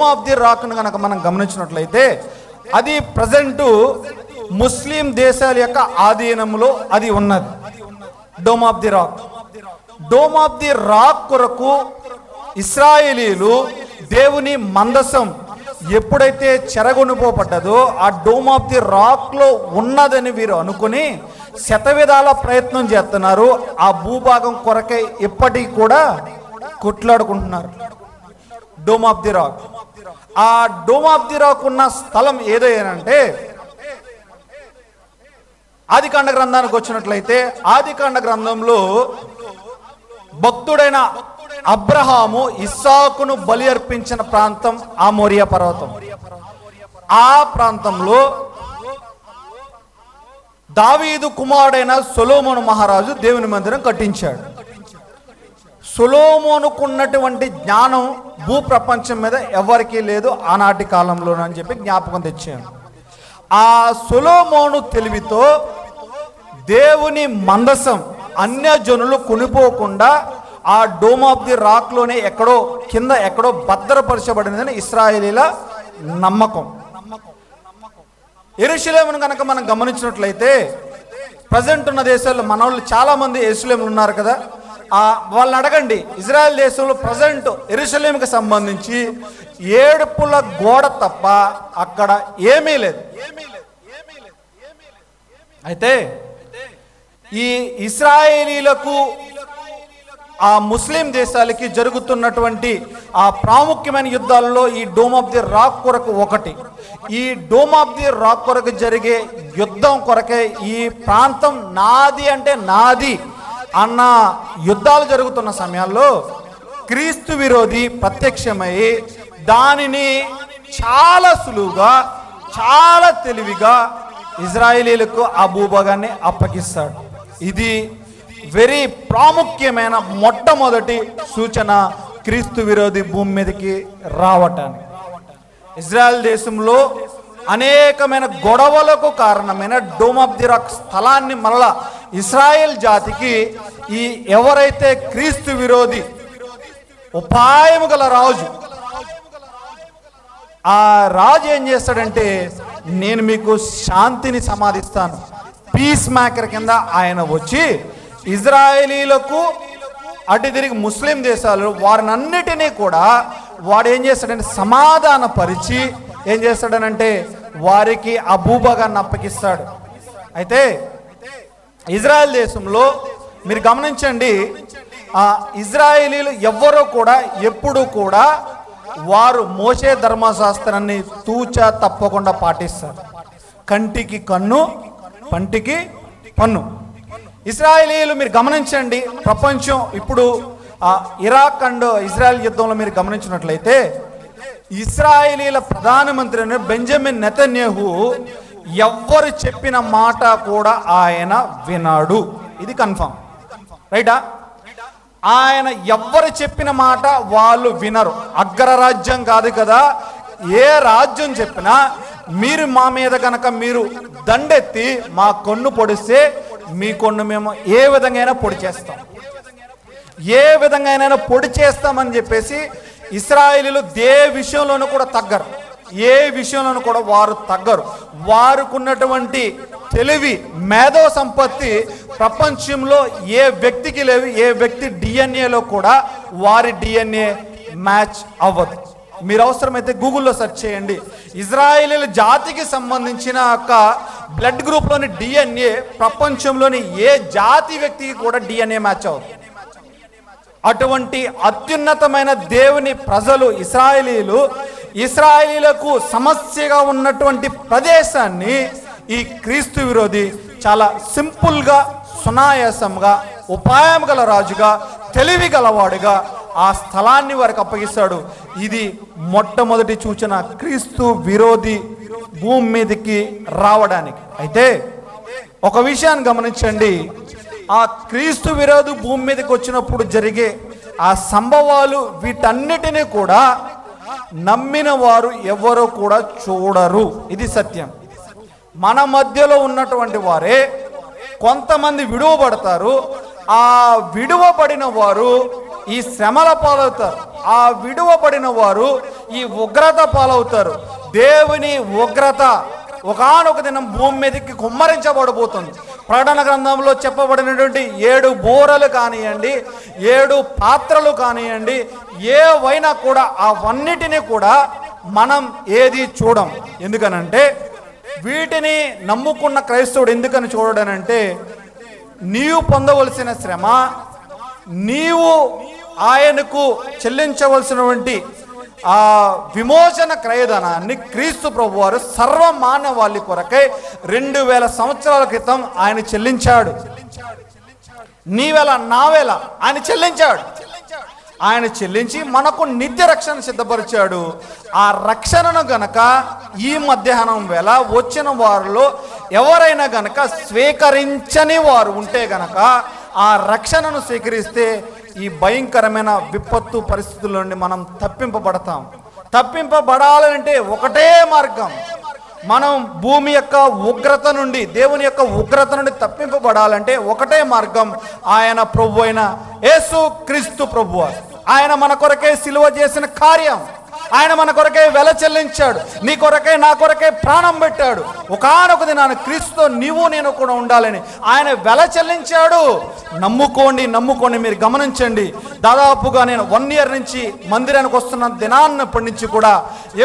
ఆఫ్ ది రాక్ను కనుక మనం గమనించినట్లయితే అది ప్రజెంటు ముస్లిం దేశాల యొక్క ఆధీనంలో అది ఉన్నది. డోమ్ ఆఫ్ ది రాక్ కొరకు ఇశ్రాయేలీలు దేవుని మందసం ఎప్పుడైతే చెరగొనిపోబడ్డదో ఆ డోమ్ ఆఫ్ ది రాక్లో ఉన్నదని వీరు అనుకుని శతవిధాల ప్రయత్నం చేస్తున్నారు. ఆ భూభాగం కొరకై ఇప్పటికి కూడా కొట్లాడుకుంటున్నారు. డోమ్ ఆఫ్ ది రాక్, ఆ డోమ్ ఆఫ్ ది రాక్ ఉన్న స్థలం ఏదైనంటే, ఆదికాండ గ్రంథానికి వచ్చినట్లయితే ఆదికాండ గ్రంథంలో భక్తుడైన అబ్రహాము ఇస్సాకును బలి అర్పించిన ప్రాంతం ఆ మోరియా పర్వతం. ఆ ప్రాంతంలో దావీదు కుమారుడైన సొలొమోను మహారాజు దేవుని మందిరం కట్టించాడు. సొలొమోనుకున్నటువంటి జ్ఞానం భూప్రపంచం మీద ఎవరికీ లేదు ఆనాటి కాలంలో అని చెప్పి జ్ఞాపకం తెచ్చాను. ఆ సొలొమోను తెలివితో దేవుని మందసం అన్యజనులు కొనిపోకుండా ఆ డోమ్ ఆఫ్ ది రాక్లోనే ఎక్కడో భద్రపరచబడినదని ఇశ్రాయేలీల నమ్మకం. యెరూషలేమును కనుక మనం గమనించినట్లయితే ప్రజెంట్ ఉన్న దేశాల్లో మన వాళ్ళు చాలా మంది యెరూషలేములో ఉన్నారు కదా, వాళ్ళని అడగండి. ఇజ్రాయెల్ దేశంలో ప్రజెంట్ యెరూషలేముకి సంబంధించి ఏడుపుల గోడ తప్ప అక్కడ ఏమీ లేదు. అయితే ఈ ఇశ్రాయేలీలకు ఆ ముస్లిం దేశాలకి జరుగుతున్నటువంటి ఆ ప్రాముఖ్యమైన యుద్ధాలలో ఈ డోమ్ ఆఫ్ ది రాక్ కొరకు ఒకటి. ఈ డోమ్ ఆఫ్ ది రాక్ కొరకు జరిగే యుద్ధం కొరకే ఈ ప్రాంతం నాది అంటే నాది అన్న యుద్ధాలు జరుగుతున్న సమయాల్లో క్రీస్తు విరోధి ప్రత్యక్షమై దానిని చాలా సులువుగా, చాలా తెలివిగా ఇజ్రాయేలీలకు ఆ భూభాగాన్ని అప్పగిస్తాడు. ఇది వెరీ ప్రాముఖ్యమైన మొట్టమొదటి సూచన క్రీస్తు విరోధి భూమి మీదకి రావటానికి. ఇజ్రాయెల్ దేశంలో అనేకమైన గొడవలకు కారణమైన డోమ్ ఆఫ్ ది రాక్ స్థలాన్ని మరలా ఇశ్రాయేల్ జాతికి ఈ ఎవరైతే క్రీస్తు విరోధి ఉపాయము గల రాజు, ఆ రాజు ఏం చేస్తాడంటే, నేను మీకు శాంతిని సమాధిస్తాను, పీస్ మేకర్ కింద ఆయన వచ్చి ఇజ్రాయేలీలకు అటు తిరిగి ముస్లిం దేశాలు వారినన్నిటినీ కూడా వాడు ఏం చేస్తాడంటే సమాధాన పరిచి ఏం చేస్తాడనంటే వారికి ఆ భూభాగాన్ని అప్పగిస్తాడు. అయితే ఇజ్రాయెల్ దేశంలో మీరు గమనించండి, ఆ ఇజ్రాయేలీలు ఎవ్వరూ కూడా ఎప్పుడు కూడా వారు మోషే ధర్మశాస్త్రాన్ని తూచా తప్పకుండా పాటిస్తారు. కంటికి కన్ను, పంటికి పన్ను. ఇశ్రాయేలీలు మీరు గమనించండి, ప్రపంచం ఇప్పుడు ఇరాక్ అండ్ ఇజ్రాయెల్ యుద్ధంలో మీరు గమనించినట్లయితే ఇశ్రాయేలీల ప్రధానమంత్రి బెంజమిన్ నెతన్యాహు ఎవ్వరు చెప్పిన మాట కూడా ఆయన వినాడు. ఇది కన్ఫర్మ్, రైటా? ఆయన ఎవ్వరు చెప్పిన మాట వాళ్ళు వినరు. అగ్రరాజ్యం కాదు కదా, ఏ రాజ్యం చెప్పినా మీరు మా మీద కనుక మీరు దండెత్తి మా కొన్ను పొడిస్తే మీ కొన్ను మేము ఏ విధంగా పొడి చేస్తాం, ఏ విధంగా పొడి చేస్తామని చెప్పేసి ఇశ్రాయేలీలు ఏ విషయంలోనూ కూడా తగ్గరు, ఏ విషయంలోనూ కూడా వారు తగ్గరు. వారుకున్నటువంటి తెలివి, మేధో సంపత్తి ప్రపంచంలో ఏ వ్యక్తికి లేవు. ఏ వ్యక్తి డిఎన్ఏలో కూడా వారి డిఎన్ఏ మ్యాచ్ అవ్వదు. మీరు అవసరమైతే గూగుల్లో సెర్చ్ చేయండి, ఇజ్రాయేలీల జాతికి సంబంధించిన ఒక బ్లడ్ గ్రూప్లోని డిఎన్ఏ ప్రపంచంలోని ఏ జాతి వ్యక్తికి కూడా డిఎన్ఏ మ్యాచ్ అవ్వదు. అటువంటి అత్యున్నతమైన దేవుని ప్రజలు ఇశ్రాయేలీలు, ఇశ్రాయేలీలకు సమస్యగా ఉన్నటువంటి ప్రదేశాన్ని ఈ క్రీస్తు విరోధి చాలా సింపుల్గా, సునాయాసంగా, ఉపాయం గల రాజుగా, తెలివి గలవాడుగా ఆ స్థలాన్ని వారికి అప్పగిస్తాడు. ఇది మొట్టమొదటి సూచన క్రీస్తు విరోధి భూమి మీదకి రావడానికి. అయితే ఒక విషయాన్ని గమనించండి, ఆ క్రీస్తు విరోధి భూమి మీదకి వచ్చినప్పుడు జరిగే ఆ సంభవాలు వీటన్నిటినీ కూడా నమ్మిన వారు ఎవరో కూడా చూడరు. ఇది సత్యం. మన మధ్యలో ఉన్నటువంటి వారే కొంతమంది విడువబడతారు. ఆ విడువబడిన వారు ఈ శ్రమల పాలవుతారు. ఆ విడువబడిన వారు ఈ ఉగ్రత పాలవుతారు. దేవుని ఉగ్రత ఒకానొక దినం భూమి మీదకి కుమ్మరించబడబోతుంది. ప్రకటన గ్రంథంలో చెప్పబడినటువంటి 7 బోరలు కానివ్వండి, 7 పాత్రలు కానివ్వండి, ఏవైనా కూడా అవన్నిటినీ కూడా మనం ఏది చూడం. ఎందుకనంటే వీటిని నమ్ముకున్న క్రైస్తవుడు ఎందుకని చూడడనంటే, నీవు పొందవలసిన శ్రమ, నీవు ఆయనకు చెల్లించవలసినటువంటి ఆ విమోచన క్రయధనాన్ని క్రీస్తు ప్రభువారు సర్వమానవాళి కొరకై 2000 సంవత్సరాల క్రితం ఆయన చెల్లించాడు. నీవేళ నావేళ ఆయన చెల్లించాడు. ఆయన చెల్లించి మనకు నిత్య రక్షణ సిద్ధపరిచాడు. ఆ రక్షణను గనక ఈ మధ్యాహ్నం వేళ వచ్చిన వారిలో ఎవరైనా గనక స్వీకరించని వారు ఉంటే గనక ఆ రక్షణను స్వీకరిస్తే ఈ భయంకరమైన విపత్తు పరిస్థితుల నుండి మనం తప్పింపబడతాం. తప్పింపబడాలంటే ఒకటే మార్గం, మనం భూమి యొక్క ఉగ్రత నుండి, దేవుని యొక్క ఉగ్రత నుండి తప్పింపబడాలంటే ఒకటే మార్గం, ఆయన ప్రభు అయిన యేసు క్రీస్తు ప్రభువు. ఆయన మన కొరకే సిలువ చేసిన కార్యం, ఆయన మన కొరకే వెల చెల్లించాడు. నీ కొరకే నా కొరకే ప్రాణం పెట్టాడు. ఒకానొక దినాన క్రీస్తుతో నీవు నేను కూడా ఉండాలని ఆయన వెల చెల్లించాడు. నమ్ముకోండి, నమ్ముకోండి. మీరు గమనించండి, దాదాపుగా నేను 1 year నుంచి మందిరానికి వస్తున్న దినాన్నప్పటి నుంచి కూడా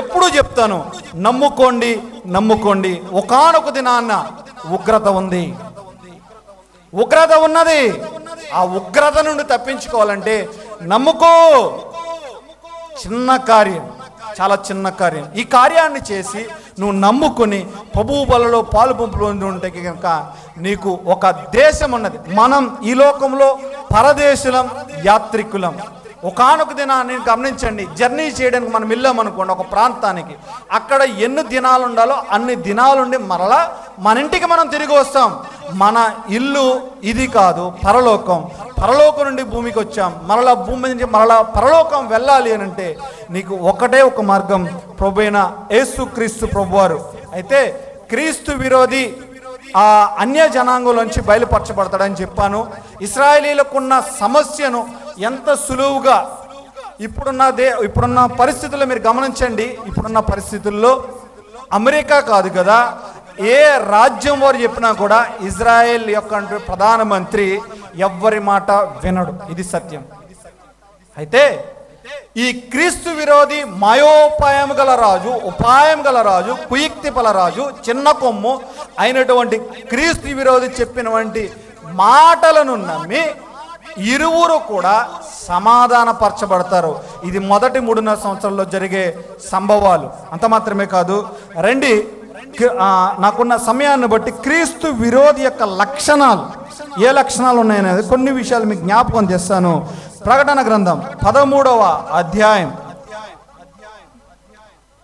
ఎప్పుడూ చెప్తాను, నమ్ముకోండి, నమ్ముకోండి. ఒకానొక దినాన్న ఉగ్రత ఉంది, ఉగ్రత ఉన్నది. ఆ ఉగ్రత నుండి తప్పించుకోవాలంటే నమ్ముకో. చిన్న కార్యం, చాలా చిన్న కార్యం. ఈ కార్యాన్ని చేసి నువ్వు నమ్ముకొని ప్రభువు బలలో పాలు పంపులు ఉంటే కనుక నీకు ఒక దేశం ఉన్నది. మనం ఈ లోకంలో పరదేశులం, యాత్రికులం. ఒకానొక దినాన్ని గమనించండి, జర్నీ చేయడానికి మనం వెళ్ళామనుకోండి ఒక ప్రాంతానికి, అక్కడ ఎన్ని దినాలు ఉండాలో అన్ని దినాలుండి మరలా మన ఇంటికి మనం తిరిగి వస్తాం. మన ఇల్లు ఇది కాదు, పరలోకం. పరలోకం నుండి భూమికి వచ్చాం, మరలా భూమి నుంచి మరలా పరలోకం వెళ్ళాలి అని అంటే నీకు ఒకటే ఒక మార్గం, ప్రభువైన యేసుక్రీస్తు ప్రభువారు అయితే క్రీస్తు విరోధి ఆ అన్య జనాంగంలోంచి బయలుపరచబడతాడని చెప్పాను. ఇశ్రాయేలీలకున్న సమస్యను ఎంత సులువుగా ఇప్పుడున్న పరిస్థితుల్లో మీరు గమనించండి. ఇప్పుడున్న పరిస్థితుల్లో అమెరికా కాదు కదా, ఏ రాజ్యం వారు చెప్పినా కూడా ఇజ్రాయెల్ యొక్క ప్రధానమంత్రి ఎవ్వరి మాట వినడు. ఇది సత్యం. అయితే ఈ క్రీస్తు విరోధి మాయోపాయం గల రాజు, ఉపాయం గల రాజు, కుయుక్తి పల రాజు, చిన్న కొమ్ము అయినటువంటి క్రీస్తు విరోధి చెప్పినటువంటి మాటలను నమ్మి ఇరువురు కూడా సమాధానపరచబడతారు. ఇది మొదటి 3.5 సంవత్సరాల్లో జరిగే సంభవాలు. అంత మాత్రమే కాదు, రండి నాకున్న సమయాన్ని బట్టి క్రీస్తు విరోధి యొక్క లక్షణాలు, ఏ లక్షణాలు ఉన్నాయనేది కొన్ని విషయాలు మీకు జ్ఞాపకం చేస్తాను. ప్రకటన గ్రంథం 13వ అధ్యాయం,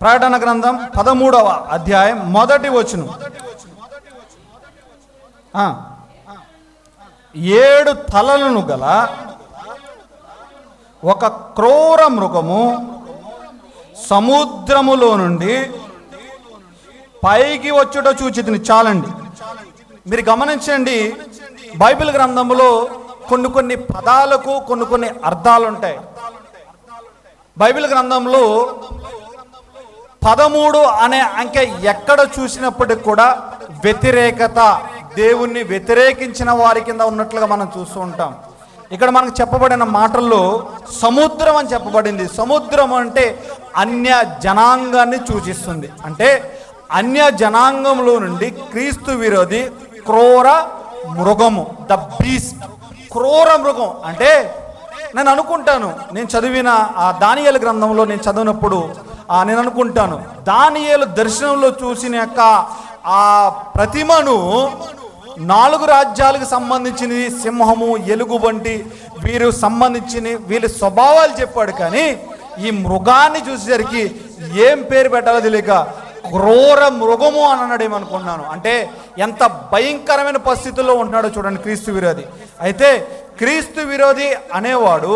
ప్రకటన గ్రంథం 13వ అధ్యాయం మొదటి వచనం. 7 తలలను గల ఒక క్రూర మృగము సముద్రములో నుండి పైకి వచ్చుట చూచితిని. చాలండి, మీరు గమనించండి. బైబిల్ గ్రంథంలో కొన్ని పదాలకు కొన్ని అర్థాలు ఉంటాయి. బైబిల్ గ్రంథంలో 13 అనే అంకె ఎక్కడ చూసినప్పటికి కూడా వ్యతిరేకత, దేవుణ్ణి వ్యతిరేకించిన వారి కింద ఉన్నట్లుగా మనం చూస్తూ ఉంటాం. ఇక్కడ మనకు చెప్పబడిన మాటల్లో సముద్రం అని చెప్పబడింది. సముద్రం అంటే అన్య జనాంగాన్ని సూచిస్తుంది. అంటే అన్య జనాంగంలో నుండి క్రీస్తు విరోధి క్రూర మృగము, ద బీస్ట్, క్రూర మృగం. అంటే నేను అనుకుంటాను, నేను చదివిన ఆ దానియేలు గ్రంథంలో నేను చదివినప్పుడు నేను అనుకుంటాను, దానియేలు దర్శనంలో చూసిన యొక్క ఆ ప్రతిమను 4 రాజ్యాలకు సంబంధించినది, సింహము, ఎలుగుబంటి, వీరు సంబంధించిన వీళ్ళ స్వభావాలు చెప్పాడు. కానీ ఈ మృగాన్ని చూసేసరికి ఏం పేరు పెట్టాలో తెలియక క్రూర మృగము అని అన్నాడు. ఏమనుకున్నాను అంటే ఎంత భయంకరమైన పరిస్థితుల్లో ఉంటున్నాడో చూడండి క్రీస్తు విరోధి. అయితే క్రీస్తు విరోధి అనేవాడు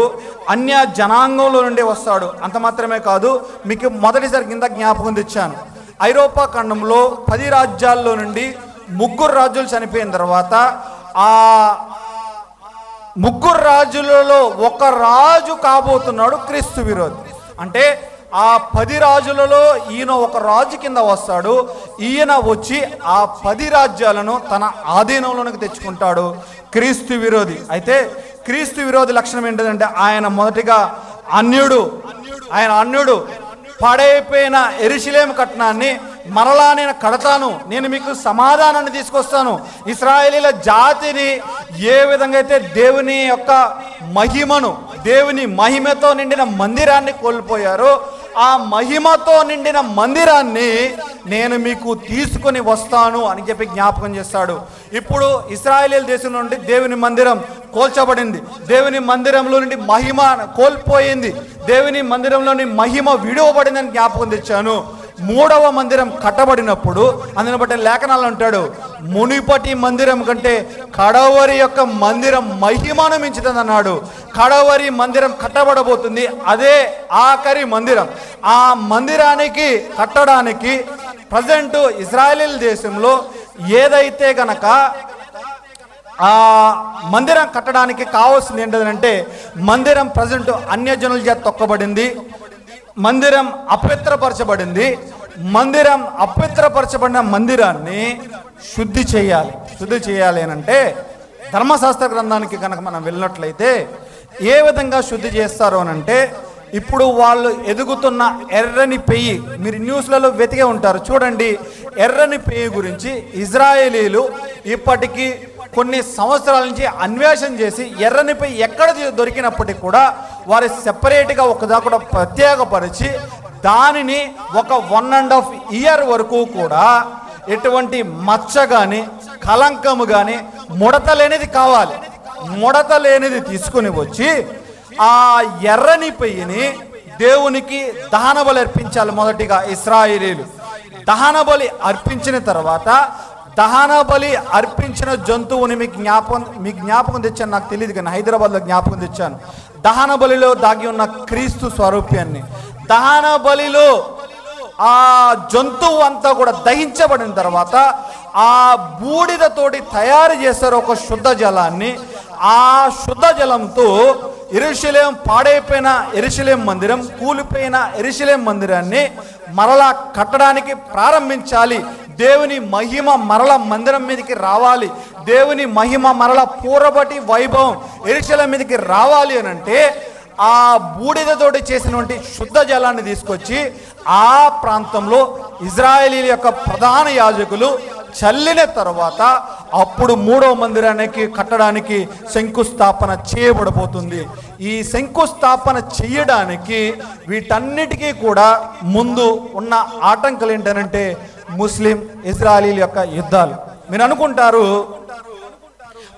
అన్య జనాంగంలో నుండి వస్తాడు. అంత మాత్రమే కాదు, మీకు మొదటిసారి కింద జ్ఞాపకం తెచ్చాను. ఐరోపా ఖండంలో 10 రాజ్యాల్లో నుండి 3 రాజులు చనిపోయిన తర్వాత ఆ 3 రాజులలో ఒక రాజు కాబోతున్నాడు క్రీస్తు విరోధి. అంటే ఆ 10 రాజులలో ఈయన ఒక రాజు కింద వస్తాడు. ఈయన వచ్చి ఆ 10 రాజ్యాలను తన ఆధీనంలోనికి తెచ్చుకుంటాడు క్రీస్తు విరోధి. అయితే క్రీస్తు విరోధి లక్షణం ఏంటంటే ఆయన మొదటిగా అన్యుడు. ఆయన అన్యుడు. పాడైపోయిన యెరూషలేము పట్టణాన్ని మరలా నేను కడతాను, నేను మీకు సమాధానాన్ని తీసుకొస్తాను. ఇశ్రాయేలీల జాతిని ఏ విధంగా అయితే దేవుని యొక్క మహిమను, దేవుని మహిమతో నిండిన మందిరాన్ని కోల్పోయారో ఆ మహిమతో నిండిన మందిరాన్ని నేను మీకు తీసుకొని వస్తాను అని చెప్పి జ్ఞాపకం చేస్తాడు. ఇప్పుడు ఇశ్రాయేలీల దేశం నుండి దేవుని మందిరం కోల్చబడింది. దేవుని మందిరంలో నుండి మహిమ కోల్పోయింది. దేవుని మందిరంలోని మహిమ విడువబడిందని జ్ఞాపకం తెచ్చాను. 3వ మందిరం కట్టబడినప్పుడు అందుని బట్టి లేఖనాలు అంటాడు, మునిపటి మందిరం కంటే కడవరి యొక్క మందిరం మహిమను మించుతుంది అన్నాడు. కడవరి మందిరం కట్టబడబోతుంది, అదే ఆఖరి మందిరం. ఆ మందిరానికి కట్టడానికి ప్రజెంట్ ఇశ్రాయేలీల దేశంలో ఏదైతే గనక ఆ మందిరం కట్టడానికి కావాల్సింది ఏంటంటే, మందిరం ప్రజెంట్ అన్యజనుల చేత తొక్కబడింది. మందిరం అపవిత్రపరచబడింది. మందిరం అపవిత్రపరచబడిన మందిరాన్ని శుద్ధి చేయాలి. శుద్ధి చేయాలి అని అంటే ధర్మశాస్త్ర గ్రంథానికి కనుక మనం వెళ్ళినట్లయితే ఏ విధంగా శుద్ధి చేస్తారు అని అంటే, ఇప్పుడు వాళ్ళు ఎదుగుతున్న ఎర్రని పెయ్యి, మీరు న్యూస్లలో వెతికే ఉంటారు చూడండి. ఎర్రని పెయ్యి గురించి ఇజ్రాయేలీలు ఇప్పటికీ కొన్ని సంవత్సరాల నుంచి అన్వేషణ చేసి ఎర్రని పెయ్యి ఎక్కడ దొరికినప్పటికీ కూడా వారి సెపరేట్గా ఒకదా కూడా ప్రత్యేకపరిచి దానిని ఒక 1.5 ఇయర్ వరకు కూడా ఎటువంటి మచ్చ కానీ కలంకము కానీ ముడత లేనిది కావాలి. ముడత లేనిది తీసుకుని వచ్చి ఆ ఎర్రని పెయ్యిని దేవునికి దహన బలి అర్పించాలి. మొదటిగా ఇశ్రాయేలీలు దహన బలి అర్పించిన తర్వాత దహన బలి అర్పించిన జంతువుని మీకు జ్ఞాపకం తెచ్చాను. నాకు తెలియదు కానీ హైదరాబాద్లో జ్ఞాపకం తెచ్చాను. దహన బలిలో దాగి ఉన్న క్రీస్తు స్వరూప్యాన్ని, దహన బలిలో ఆ జంతువు అంతా కూడా దహించబడిన తర్వాత ఆ బూడిదతోటి తయారు చేస్తారు ఒక శుద్ధ జలాన్ని. ఆ శుద్ధ జలంతో యెరూషలేం పాడైపోయిన యెరూషలేం మందిరం, కూలిపోయిన యెరూషలేం మందిరాన్ని మరలా కట్టడానికి ప్రారంభించాలి. దేవుని మహిమ మరల మందిరం మీదకి రావాలి. దేవుని మహిమ మరల పూర్వబటి వైభవం యెరూషలేం మీదకి రావాలి అని అంటే ఆ బూడిదతోటి చేసినటువంటి శుద్ధ జలాన్ని తీసుకొచ్చి ఆ ప్రాంతంలో ఇజ్రాయేలీల యొక్క ప్రధాన యాజకులు చల్లిన తర్వాత అప్పుడు మూడవ మందిరానికి కట్టడానికి శంకుస్థాపన చేయబడబోతుంది. ఈ శంకుస్థాపన చేయడానికి వీటన్నిటికీ కూడా ముందు ఉన్న ఆటంకాలు ఏంటంటే ముస్లిం ఇజ్రాయేలీల యొక్క యుద్ధాలు. మీరు అనుకుంటారు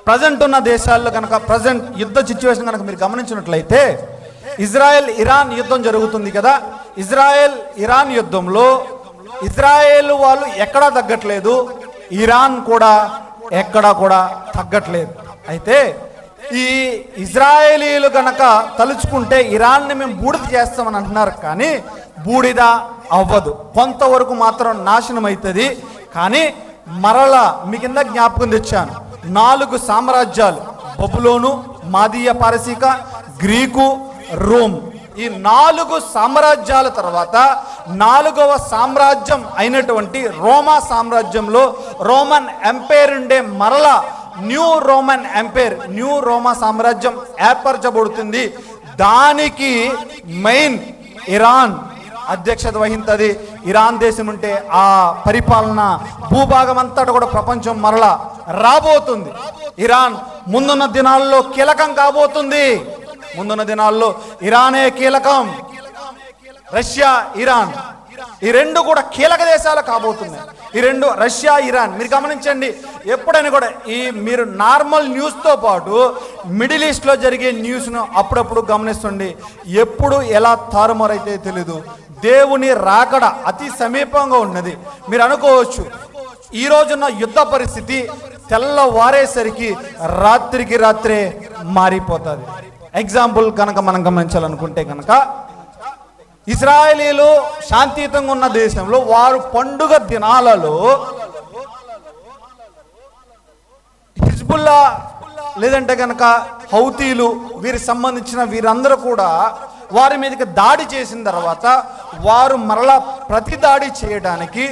ప్రజెంట్ ఉన్న దేశాల్లో కనుక ప్రజెంట్ యుద్ధ సిచ్యువేషన్ కనుక మీరు గమనించినట్లయితే ఇజ్రాయెల్ ఇరాన్ యుద్ధం జరుగుతుంది కదా. ఇజ్రాయెల్ ఇరాన్ యుద్ధంలో ఇజ్రాయేల్ వాళ్ళు ఎక్కడా తగ్గట్లేదు, ఇరాన్ కూడా ఎక్కడా కూడా తగ్గట్లేదు. అయితే ఈ ఇజ్రాయేలీలు గనక తలుచుకుంటే ఇరాన్ని మేము బూడిద చేస్తామని అంటున్నారు, కానీ బూడిద అవ్వదు, కొంతవరకు మాత్రం నాశనం అవుతుంది. కానీ మరలా మీ కింద జ్ఞాపకం తెచ్చాను, 4 సామ్రాజ్యాలు బబులోను, మాదీయ పారసీక, గ్రీకు, రోమ్, ఈ 4 సామ్రాజ్యాల తర్వాత 4వ సామ్రాజ్యం అయినటువంటి రోమా సామ్రాజ్యంలో రోమన్ ఎంపైర్ ఉండే మరలా న్యూ రోమన్ ఎంపైర్, న్యూ రోమా సామ్రాజ్యం ఏర్పరచబడుతుంది. దానికి మెయిన్ ఇరాన్ అధ్యక్షత వహించది. ఇరాన్ దేశం ఉంటే ఆ పరిపాలన భూభాగం అంతటా కూడా ప్రపంచం మరలా రాబోతుంది. ఇరాన్ ముందున్న దినాల్లో కీలకం కాబోతుంది. ముందున్న దినాల్లో ఇరానే కీలకం. రష్యా, ఇరాన్ ఈ 2 కూడా కీలక దేశాలు కాబోతున్నాయి. ఈ 2 రష్యా, ఇరాన్. మీరు గమనించండి, ఎప్పుడైనా కూడా ఈ మీరు నార్మల్ న్యూస్తో పాటు మిడిల్ ఈస్ట్లో జరిగే న్యూస్ను అప్పుడప్పుడు గమనిస్తుండి. ఎప్పుడు ఎలా తారుమారైతే తెలీదు. దేవుని రాకడ అతి సమీపంగా ఉన్నది. మీరు అనుకోవచ్చు ఈ రోజున్న యుద్ధ పరిస్థితి తెల్లవారేసరికి రాత్రికి రాత్రే మారిపోతుంది. ఎగ్జాంపుల్ కనుక మనం గమనించాలనుకుంటే కనుక ఇజ్రాయేలీలు శాంతియుతంగా ఉన్న దేశంలో వారు పండుగ దినాలలో హిజ్బుల్లా లేదంటే కనుక హౌతీలు వీరికి సంబంధించిన వీరందరూ కూడా వారి మీదకి దాడి చేసిన తర్వాత వారు మరలా ప్రతి దాడి చేయడానికి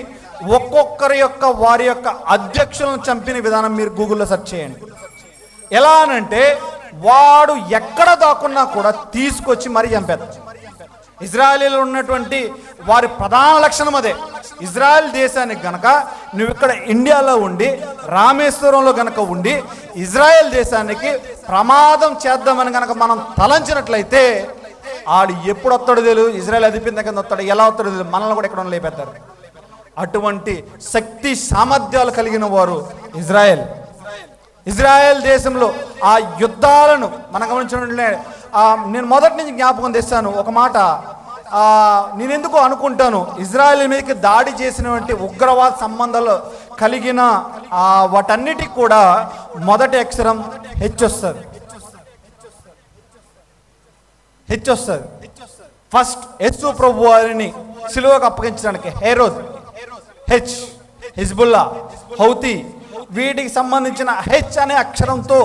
ఒక్కొక్కరి యొక్క వారి యొక్క అధ్యక్షులను చంపిన విధానం మీరు గూగుల్లో సెర్చ్ చేయండి. ఎలా అనంటే వాడు ఎక్కడ దాక్కున్నా కూడా తీసుకొచ్చి మరీ చంపేస్తారు. ఇజ్రాయేలీలో ఉన్నటువంటి వారి ప్రధాన లక్షణం అదే. ఇజ్రాయెల్ దేశానికి గనక నువ్వు ఇక్కడ ఇండియాలో ఉండి రామేశ్వరంలో గనక ఉండి ఇజ్రాయెల్ దేశానికి ప్రమాదం చేద్దామని గనక మనం తలంచినట్లయితే ఆడు ఎప్పుడు వస్తాడో తెలియదు, ఇజ్రాయెల్ అధిపతి కింద వస్తాడు, ఎలా వస్తాడో తెలియదు, మనల్ని కూడా ఎక్కడ లేపేస్తారు. అటువంటి శక్తి సామర్థ్యాలు కలిగిన వారు ఇజ్రాయెల్. ఇజ్రాయెల్ దేశంలో ఆ యుద్ధాలను మనం గమనించినట్లే నేను మొదటి నుంచి జ్ఞాపకం తెస్తాను ఒక మాట. నేను ఎందుకు అనుకుంటాను ఇజ్రాయెల్ మీదకి దాడి చేసినటువంటి ఉగ్రవాద సంబంధాలు కలిగిన వాటన్నిటికి కూడా మొదటి అక్షరం హెచ్ వస్తుంది. హెచ్ వస్తుంది. ఫస్ట్ యేసు ప్రభు వారిని సిలువకు అప్పగించడానికి హెరోద్, హెచ్ హిజ్బుల్లా, హౌతీ, వీటికి సంబంధించిన హెచ్ అనే అక్షరంతో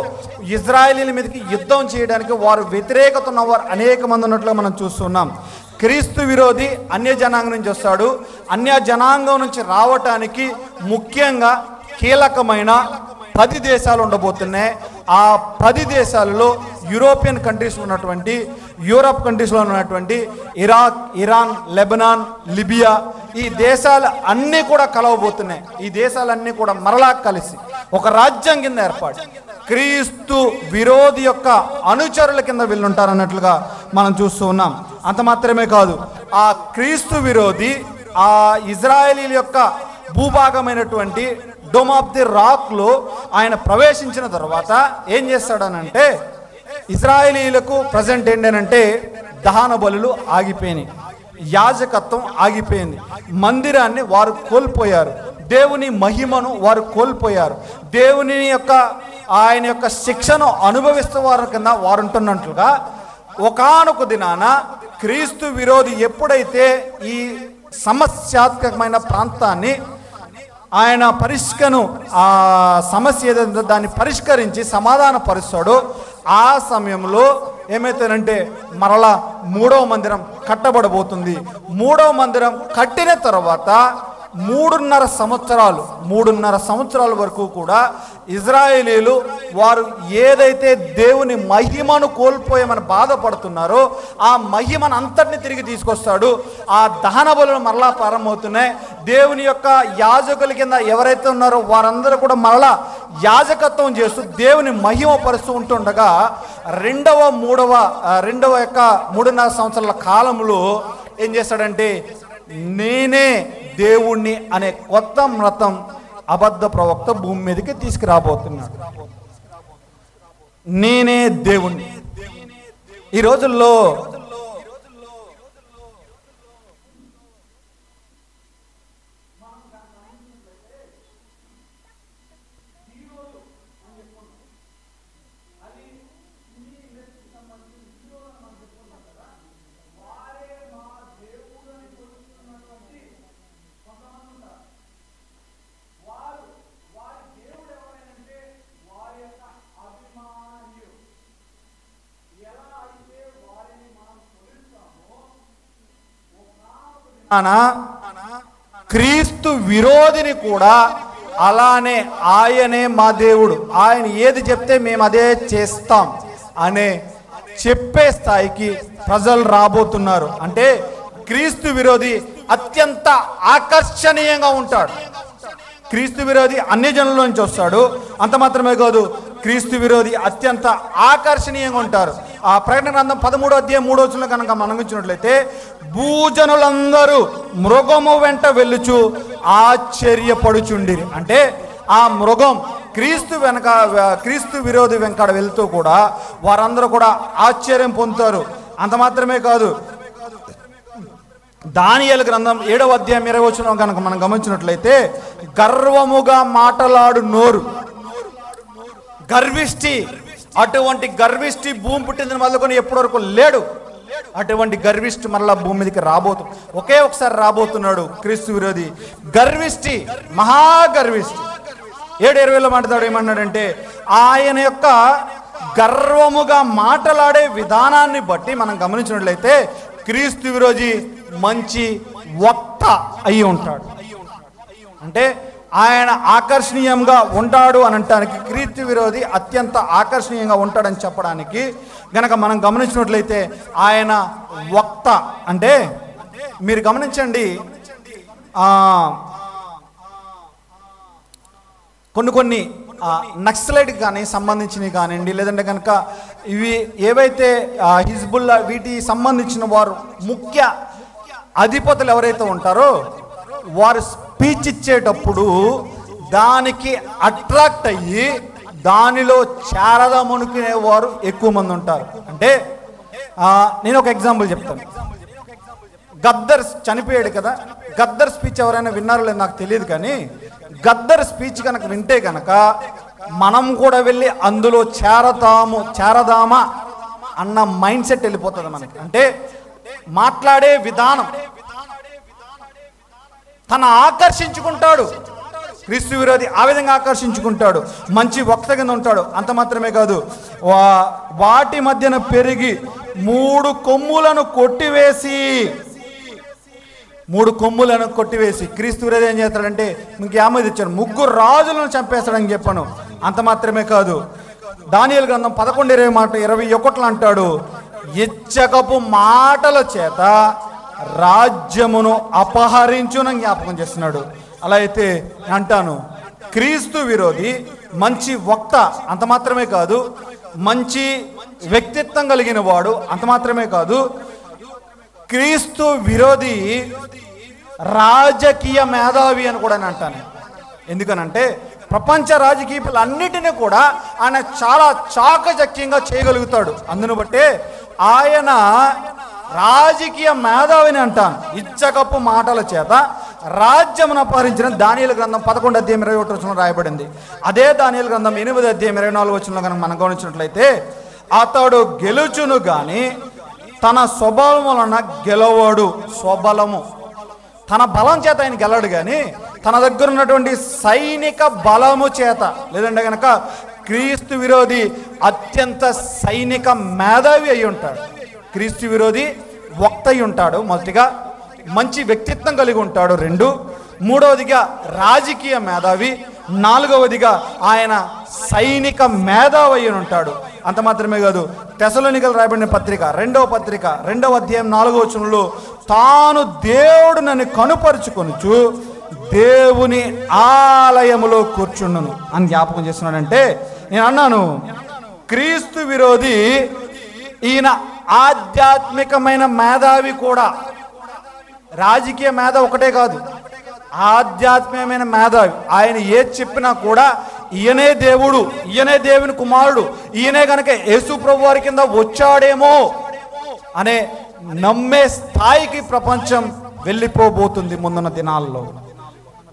ఇజ్రాయేలీల మీదకి యుద్ధం చేయడానికి వారు వ్యతిరేకత ఉన్నవారు అనేక మంది ఉన్నట్లుగా మనం చూస్తున్నాం. క్రీస్తు విరోధి అన్య జనాంగం నుంచి వస్తాడు. అన్య జనాంగం నుంచి రావటానికి ముఖ్యంగా కీలకమైన 10 దేశాలు ఉండబోతున్నాయి. ఆ 10 దేశాలలో యూరోపియన్ కంట్రీస్ ఉన్నటువంటి యూరప్ కంట్రీస్లో ఉన్నటువంటి ఇరాక్, ఇరాన్, లెబనాన్, లిబియా ఈ దేశాలు అన్నీ కూడా కలవబోతున్నాయి. ఈ దేశాలన్నీ కూడా మరలా కలిసి ఒక రాజ్యం కింద ఏర్పాటు క్రీస్తు విరోధి యొక్క అనుచరుల కింద వీళ్ళుంటారన్నట్లుగా మనం చూస్తూ ఉన్నాం. అంత మాత్రమే కాదు, ఆ క్రీస్తు విరోధి ఆ ఇజ్రాయేలీల యొక్క భూభాగమైనటువంటి డోమ్ ఆఫ్ ది రాక్లో ఆయన ప్రవేశించిన తర్వాత ఏం చేస్తాడనంటే ఇజ్రాయేలీలకు ప్రజెంట్ ఏంటంటే దహన బలులు ఆగిపోయినాయి, యాజకత్వం ఆగిపోయింది, మందిరాన్ని వారు కోల్పోయారు, దేవుని మహిమను వారు కోల్పోయారు, దేవుని యొక్క ఆయన యొక్క శిక్షను అనుభవిస్తూ వారి కింద వారు ఉంటున్నట్లుగా ఒకానొక దినాన క్రీస్తు విరోధి ఎప్పుడైతే ఈ సమస్యాత్మకమైన ప్రాంతాన్ని ఆయన ఆ సమస్య ఏదైతే దాన్ని పరిష్కరించి సమాధాన పరుస్తాడో ఆ సమయంలో ఏమైతుందంటే మరలా 3వ మందిరం కట్టబడబోతుంది. 3వ మందిరం కట్టిన తర్వాత 3.5 సంవత్సరాల వరకు కూడా ఇజ్రాయేలీలు వారు ఏదైతే దేవుని మహిమను కోల్పోయామని బాధపడుతున్నారో ఆ మహిమను అంతటిని తిరిగి తీసుకొస్తాడు. ఆ దహన బలులు మరలా ప్రారంభమవుతున్నాయి. దేవుని యొక్క యాజకుల కింద ఎవరైతే ఉన్నారో వారందరూ కూడా మరలా యాజకత్వం చేస్తూ దేవుని మహిమ పరుస్తూ ఉంటుండగా 3.5 సంవత్సరాల కాలంలో ఏం చేస్తాడంటే నేనే దేవుణ్ణి అనే కొత్త మతం అబద్ధ ప్రవక్త భూమి మీదకి తీసుకురాబోతున్నాడు. నేనే దేవుణ్ణి. ఈ రోజుల్లో క్రీస్తు విరోధిని కూడా అలానే ఆయనే మా దేవుడు, ఆయన ఏది చెప్తే మేము అదే చేస్తాం అనే చెప్పే స్థాయికి ప్రజలు రాబోతున్నారు. అంటే క్రీస్తు విరోధి అత్యంత ఆకర్షణీయంగా ఉంటాడు. క్రీస్తు విరోధి అన్ని జనుల నుంచి వస్తాడు. అంత మాత్రమే కాదు, క్రీస్తు విరోధి అత్యంత ఆకర్షణీయంగా ఉంటారు. ఆ ప్రకటన గ్రంథం 13వ అధ్యాయం 3వ వచనంలో కనుక మనం గమనించినట్లయితే భూజనులందరూ మృగము వెంట వెళ్ళుచు ఆశ్చర్యపడుచుండిరి. అంటే ఆ మృగం క్రీస్తు విరోధి వెంకడ వెళ్తూ కూడా వారందరూ కూడా ఆశ్చర్యం పొందుతారు. అంత మాత్రమే కాదు, దానియేలు గ్రంథం 7వ అధ్యాయం 20వ వచనం కనుక మనం గమనించినట్లయితే గర్వముగా మాటలాడు నోరు, గర్విష్టి, అటువంటి గర్విష్టి భూమి పుట్టిందని మొదలుకొని ఎప్పటి వరకు లేడు. అటువంటి గర్విష్టి మరలా భూమి మీదకి ఒకే ఒకసారి రాబోతున్నాడు క్రీస్తు విరోధి. గర్విష్టి, మహాగర్విష్టి. 7:20లో మాట్లాడు ఏమన్నాడంటే ఆయన యొక్క గర్వముగా మాటలాడే విధానాన్ని బట్టి మనం గమనించినట్లయితే క్రీస్తు విరోధి మంచి వక్త అయి ఉంటాడు. అంటే ఆయన ఆకర్షణీయంగా ఉంటాడు అని అనటానికి, క్రీస్తు విరోధి అత్యంత ఆకర్షణీయంగా ఉంటాడని చెప్పడానికి గనక మనం గమనించినట్లయితే ఆయన వక్త అంటే మీరు గమనించండి, కొన్ని నక్సలైట్కి కానీ సంబంధించినవి కానివ్వండి, లేదంటే కనుక ఇవి ఏవైతే హిజ్బుల్లా వీటి సంబంధించిన వారు ముఖ్య అధిపతులు ఎవరైతే ఉంటారో వారు స్పీచ్ ఇచ్చేటప్పుడు దానికి అట్రాక్ట్ అయ్యి దానిలో చేరదామనుకునే వారు ఎక్కువ మంది ఉంటారు. అంటే నేను ఒక ఎగ్జాంపుల్ చెప్తాను. గద్దర్ చనిపోయాడు కదా, గద్దర్ స్పీచ్ ఎవరైనా విన్నారో లేదు నాకు తెలియదు, కానీ గద్దర్ స్పీచ్ కనుక వింటే కనుక మనం కూడా వెళ్ళి అందులో చేరదామా అన్న మైండ్ సెట్ వెళ్ళిపోతుంది మనకి. అంటే మాట్లాడే విధానం తన ఆకర్షించుకుంటాడు. క్రీస్తు విరోధి ఆ విధంగా ఆకర్షించుకుంటాడు, మంచి వక్త కింద ఉంటాడు. అంత మాత్రమే కాదు, వాటి మధ్యన పెరిగి 3 కొమ్ములను కొట్టివేసి క్రీస్తు విరోధి ఏం చేస్తాడంటే మీకు ఏమైంది ఇచ్చాడు, 3 రాజులను చంపేస్తాడని చెప్పాను. అంత మాత్రమే కాదు, దానియేలు గ్రంథం 11:21 అంటాడు, ఇచ్చకపు మాటల చేత రాజ్యమును అపహరించునని జ్ఞాపకం చేస్తున్నాడు. అలా అయితే అంటాను, క్రీస్తు విరోధి మంచి వక్త, అంత మాత్రమే కాదు మంచి వ్యక్తిత్వం కలిగిన వాడు, అంత మాత్రమే కాదు క్రీస్తు విరోధి రాజకీయ మేధావి అని కూడా నేను అంటాను. ఎందుకనంటే ప్రపంచ రాజకీయాలన్నిటినీ కూడా ఆయన చాలా చాకచక్యంగా చేయగలుగుతాడు. అందును బట్టే ఆయన రాజకీయ మేధావిని అంటాను. ఇచ్చకప్పు మాటల చేత రాజ్యమును అపహరించిన దానియేలు గ్రంథం 11:21 రాయబడింది. అదే దానియేలు గ్రంథం 8:24 కనుక మనం గమనించినట్లయితే అతడు గెలుచును గాని తన స్వబలము వలన గెలవడు. తన బలం చేత ఆయన గెలడు, కానీ తన దగ్గర ఉన్నటువంటి సైనిక బలము చేత. లేదంటే కనుక క్రీస్తు విరోధి అత్యంత సైనిక మేధావి అయి ఉంటాడు. క్రీస్తు విరోధి వక్త అయి ఉంటాడు. మొదటిగా మంచి వ్యక్తిత్వం కలిగి ఉంటాడు. 2, మూడవదిగా రాజకీయ మేధావి. 4వదిగా ఆయన సైనిక మేధావి అయి ఉంటాడు. అంత మాత్రమే కాదు, తెసలోనికలు రాయబడిన పత్రిక 2వ పత్రిక 2వ అధ్యాయం 4వ వచనంలో తాను దేవుడునని కనుపరుచుకొనుచు దేవుని ఆలయములో కూర్చుండును అని జ్ఞాపకం చేస్తున్నాడంటే, నేను అన్నాను క్రీస్తు విరోధి ఈయన ఆధ్యాత్మికమైన మేధావి కూడా. రాజకీయ మేధ ఒకటే కాదు, ఆధ్యాత్మికమైన మేధావి. ఆయన ఏది చెప్పినా కూడా ఈయనే దేవుడు, ఈయనే దేవుని కుమారుడు, ఈయనే కనుక యేసు ప్రభు వారి కింద వచ్చాడేమో అనే నమ్మే స్థాయికి ప్రపంచం వెళ్ళిపోబోతుంది ముందున్న దినాల్లో.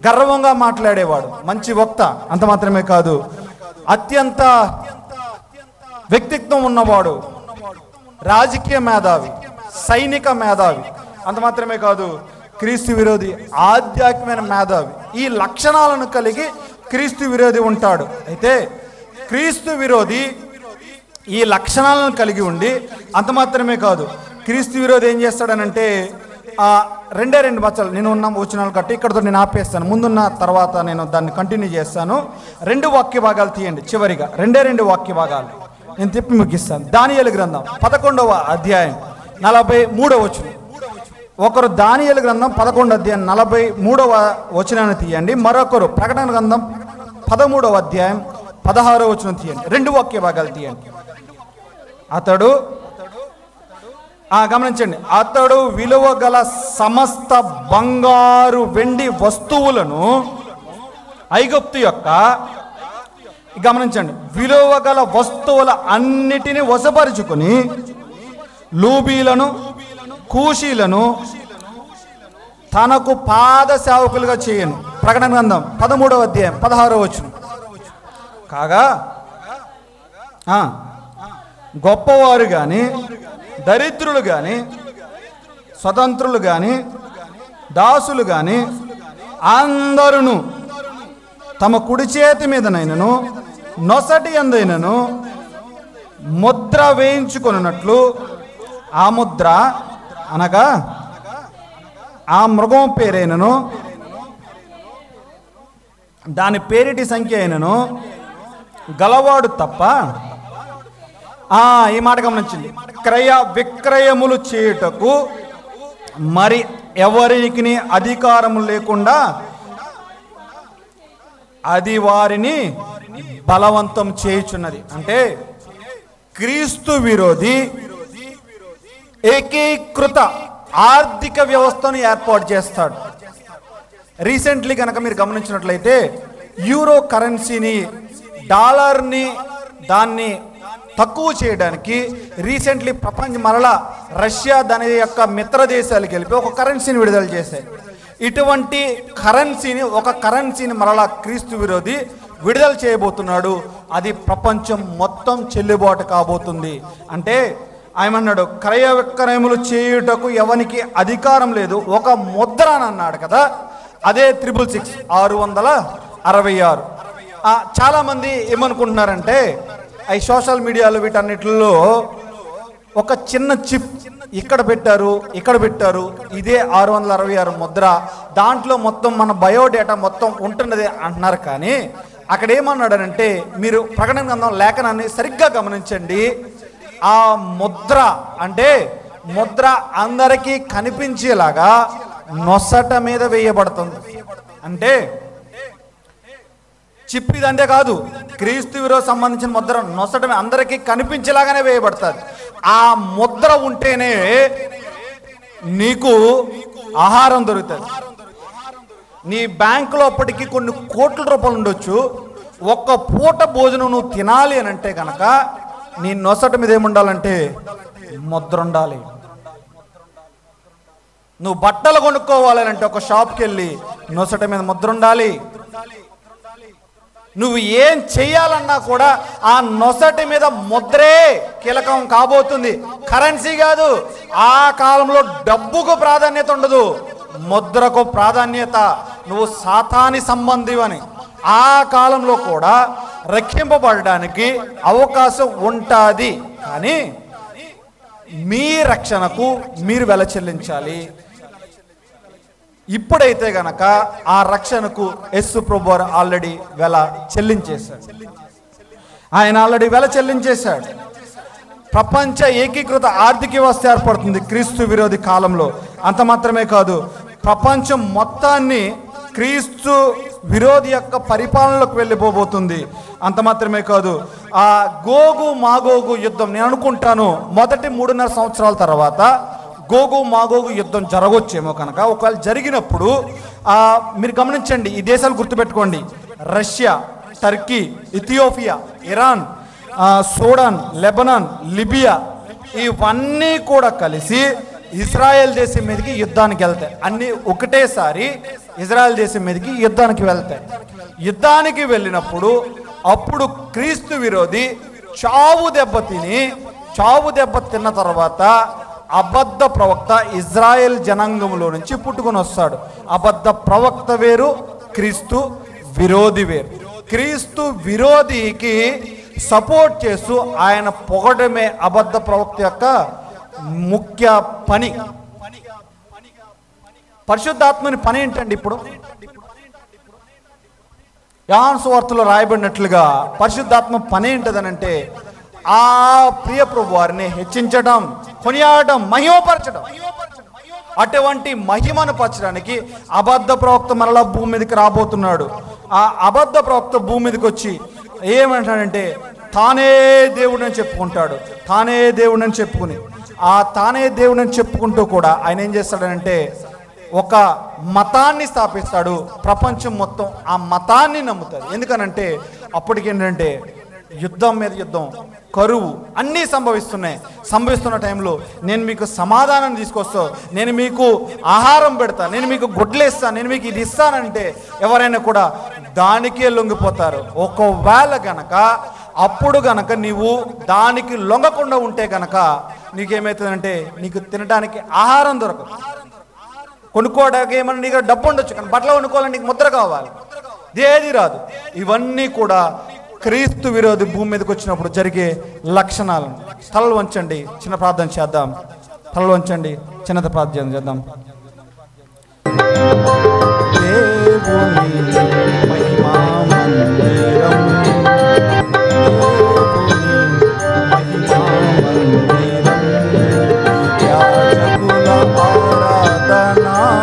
గర్వంగా మాట్లాడేవాడు, మంచి వక్త. అంత మాత్రమే కాదు, అత్యంత వ్యక్తిత్వం ఉన్నవాడు, రాజకీయ మేధావి, సైనిక మేధావి. అంత మాత్రమే కాదు, క్రీస్తు విరోధి ఆధ్యాత్మికమైన మేధావి. ఈ లక్షణాలను కలిగి క్రీస్తు విరోధి ఉంటాడు. అయితే క్రీస్తు విరోధి ఈ లక్షణాలను కలిగి ఉండి, అంత మాత్రమే కాదు, క్రీస్తు విరోధి ఏం చేస్తాడనంటే, 2 బచ్చలు నేను ఉన్న వచనాలు కట్టి ఇక్కడతో నేను ఆపేస్తాను. ముందున్న తర్వాత నేను దాన్ని కంటిన్యూ చేస్తాను. 2 వాక్య భాగాలు తీయండి. చివరిగా 2 వాక్య భాగాలు నేను తిప్పి ముగిస్తాను. దానియేలు గ్రంథం 11వ అధ్యాయం 43వ వచనం. ఒకరు దానియేలు గ్రంథం 11వ అధ్యాయం 43వ వచనాన్ని తీయండి. మరొకరు ప్రకటన గ్రంథం 13వ అధ్యాయం 16వ వచనం తీయండి. 2 వాక్య భాగాలు తీయండి. అతడు గమనించండి, అతడు విలువ గల సమస్త బంగారు వెండి వస్తువులను ఐగుప్తు యొక్క, గమనించండి, విలువ గల వస్తువుల అన్నిటిని వశపరుచుకుని లూబీలను కూషీలను తనకు పాద సేవకులుగా చేయను. ప్రకటన గ్రంథం 13వ అధ్యాయం 16వ వచనం. కాగా గొప్పవారు కానీ, దరిద్రులు కానీ, స్వతంత్రులు కానీ, దాసులు కానీ అందరూ తమ కుడి చేతి మీదనైనను నొసటి అందైనను ముద్ర వేయించుకొనున్నట్లు, ఆ ముద్ర అనగా ఆ మృగం పేరైనను దాని పేరిటి సంఖ్య అయినను గలవాడు తప్ప, ఈ మాట గమనించింది, క్రయ విక్రయములు చేయుటకు మరి ఎవరికి అధికారము లేకుండా అది వారిని బలవంతం చేయుచున్నది. అంటే క్రీస్తు విరోధి ఏకీకృత ఆర్థిక వ్యవస్థను ఏర్పాటు చేస్తాడు. రీసెంట్లీ కనుక మీరు గమనించినట్లయితే యూరో కరెన్సీని, డాలర్ని, దాన్ని తక్కువ చేయడానికి రీసెంట్లీ ప్రపంచం మరలా రష్యా దాని యొక్క మిత్ర దేశాలు కలిపి ఒక కరెన్సీని విడుదల చేశాయి. ఇటువంటి కరెన్సీని మరలా క్రీస్తు విరోధి విడుదల చేయబోతున్నాడు. అది ప్రపంచం మొత్తం చెల్లుబాటు కాబోతుంది. అంటే ఆయమన్నాడు, క్రయ విక్రయములు చేయుటకు ఎవరికి అధికారం లేదు, ఒక ముద్ర అని అన్నాడు కదా, అదే 666 666. చాలామంది ఏమనుకుంటున్నారంటే, ఈ సోషల్ మీడియాలో వీటన్నిటిలో ఒక చిన్న చిప్ ఇక్కడ పెట్టారు, ఇక్కడ పెట్టారు, ఇదే 666 ముద్ర, దాంట్లో మొత్తం మన బయోడేటా మొత్తం ఉంటున్నది అంటున్నారు. కానీ అక్కడ ఏమన్నాడనంటే, మీరు ప్రకటన గ్రంథం లేఖనాన్ని సరిగ్గా గమనించండి. ఆ ముద్ర అంటే ముద్ర అందరికీ కనిపించేలాగా నొసట మీద వేయబడుతుంది. అంటే చిప్పిది అంతే కాదు, క్రీస్తు విరోధి సంబంధించిన ముద్ర నొసట అందరికీ కనిపించేలాగానే వేయబడుతుంది. ఆ ముద్ర ఉంటేనే నీకు ఆహారం దొరుకుతుంది. నీ బ్యాంకులో అప్పటికి కొన్ని కోట్ల రూపాయలు ఉండొచ్చు, ఒక్క పూట భోజనం నువ్వు తినాలి అని అంటే కనుక నీ నొసట మీద ఏముండాలంటే ముద్ర ఉండాలి. నువ్వు బట్టలు కొనుక్కోవాలంటే ఒక షాప్కి వెళ్ళి నొసట మీద ముద్ర ఉండాలి. నువ్వు ఏం చెయ్యాలన్నా కూడా ఆ నొసటి మీద ముద్రే కీలకం కాబోతుంది, కరెన్సీ కాదు. ఆ కాలంలో డబ్బుకు ప్రాధాన్యత ఉండదు, ముద్రకు ప్రాధాన్యత, నువ్వు సాతాని సంబంధివని. ఆ కాలంలో కూడా రక్షింపబడడానికి అవకాశం ఉంటుంది. కానీ మీ రక్షణకు మీరు వెల చెల్లించాలి. ఇప్పుడైతే గనక ఆ రక్షణకు యేసు ప్రభువారు ఆల్రెడీ వెల చెల్లించేశాడు. ఆయన ఆల్రెడీ వెల చెల్లించేశాడు. ప్రపంచ ఏకీకృత ఆర్థిక వ్యవస్థ ఏర్పడుతుంది క్రీస్తు విరోధి కాలంలో. అంత మాత్రమే కాదు, ప్రపంచం మొత్తాన్ని క్రీస్తు విరోధి యొక్క పరిపాలనలోకి వెళ్ళిపోబోతుంది. అంత మాత్రమే కాదు, ఆ గోగు మాగోగు యుద్ధం, నేను అనుకుంటాను మొదటి 3.5 సంవత్సరాల తర్వాత గోగు మాగోగు యుద్ధం జరగవచ్చేమో. కనుక ఒకవేళ జరిగినప్పుడు మీరు గమనించండి, ఈ దేశాలు గుర్తుపెట్టుకోండి: Russia, Turkey, Ethiopia, Iran, Sudan, Lebanon, Libya, ఇవన్నీ కూడా కలిసి ఇజ్రాయెల్ దేశం మీదకి యుద్ధానికి వెళ్తాయి. అన్నీ ఒకటేసారి ఇజ్రాయెల్ దేశం మీదకి యుద్ధానికి వెళ్తాయి. యుద్ధానికి వెళ్ళినప్పుడు అప్పుడు క్రీస్తు విరోధి చావు దెబ్బ తిన్న తర్వాత అబద్ధ ప్రవక్త ఇజ్రాయెల్ జనాంగంలో నుంచి పుట్టుకొని వస్తాడు. అబద్ధ ప్రవక్త వేరు, క్రీస్తు విరోధి వేరు. క్రీస్తు విరోధికి సపోర్ట్ చేస్తూ ఆయన పొగడమే అబద్ధ ప్రవక్త యొక్క ముఖ్య పని. పరిశుద్ధాత్మని పని ఏంటండి? ఇప్పుడు యోహాను సువార్తలో రాయబడినట్లుగా పరిశుద్ధాత్మ పని ఏంటదనంటే ఆ ప్రియ ప్రభు వారిని హెచ్చించడం, కొనియాడడం, మహిమపరచడం. అటువంటి మహిమను పరచడానికి అబద్ధ ప్రవక్త మరలా భూమి మీదకి రాబోతున్నాడు. ఆ అబద్ధ ప్రవక్త భూమి మీదకి వచ్చి ఏమంటాడంటే తానే దేవుడని చెప్పుకుంటాడు. తానే దేవుడని చెప్పుకుని తానే దేవుడని చెప్పుకుంటూ కూడా ఆయన ఏం చేస్తాడంటే ఒక మతాన్ని స్థాపిస్తాడు. ప్రపంచం మొత్తం ఆ మతాన్ని నమ్ముతారు. ఎందుకనంటే అప్పటికేంటంటే యుద్ధం మీద యుద్ధం, కరువు అన్నీ సంభవిస్తున్న టైంలో నేను మీకు సమాధానం తీసుకొస్తా, నేను మీకు ఆహారం పెడతా, నేను మీకు గుడ్లేస్తాను, నేను మీకు ఇది ఇస్తానంటే ఎవరైనా కూడా దానికే లొంగిపోతారు. ఒకవేళ గనక అప్పుడు గనక నీవు దానికి లొంగకుండా ఉంటే గనక నీకేమవుతుందంటే నీకు తినడానికి ఆహారం దొరకదు. కొనుక్కోవడానికి ఏమన్నా నీకు డబ్బు ఉండొచ్చు, కానీ బట్టలు కొనుక్కోవాలని నీకు ముద్ర కావాలి, ఏది రాదు. ఇవన్నీ కూడా క్రీస్తు విరోధి భూమి మీదకి వచ్చినప్పుడు జరిగే లక్షణాలను. తలలు వంచండి, చిన్న ప్రార్థన చేద్దాం. తలలు వంచండి, చిన్న ప్రార్థన చేద్దాం. దేవుని మహిమా మందిరం, యాజకుల ఆరాధనాలయం,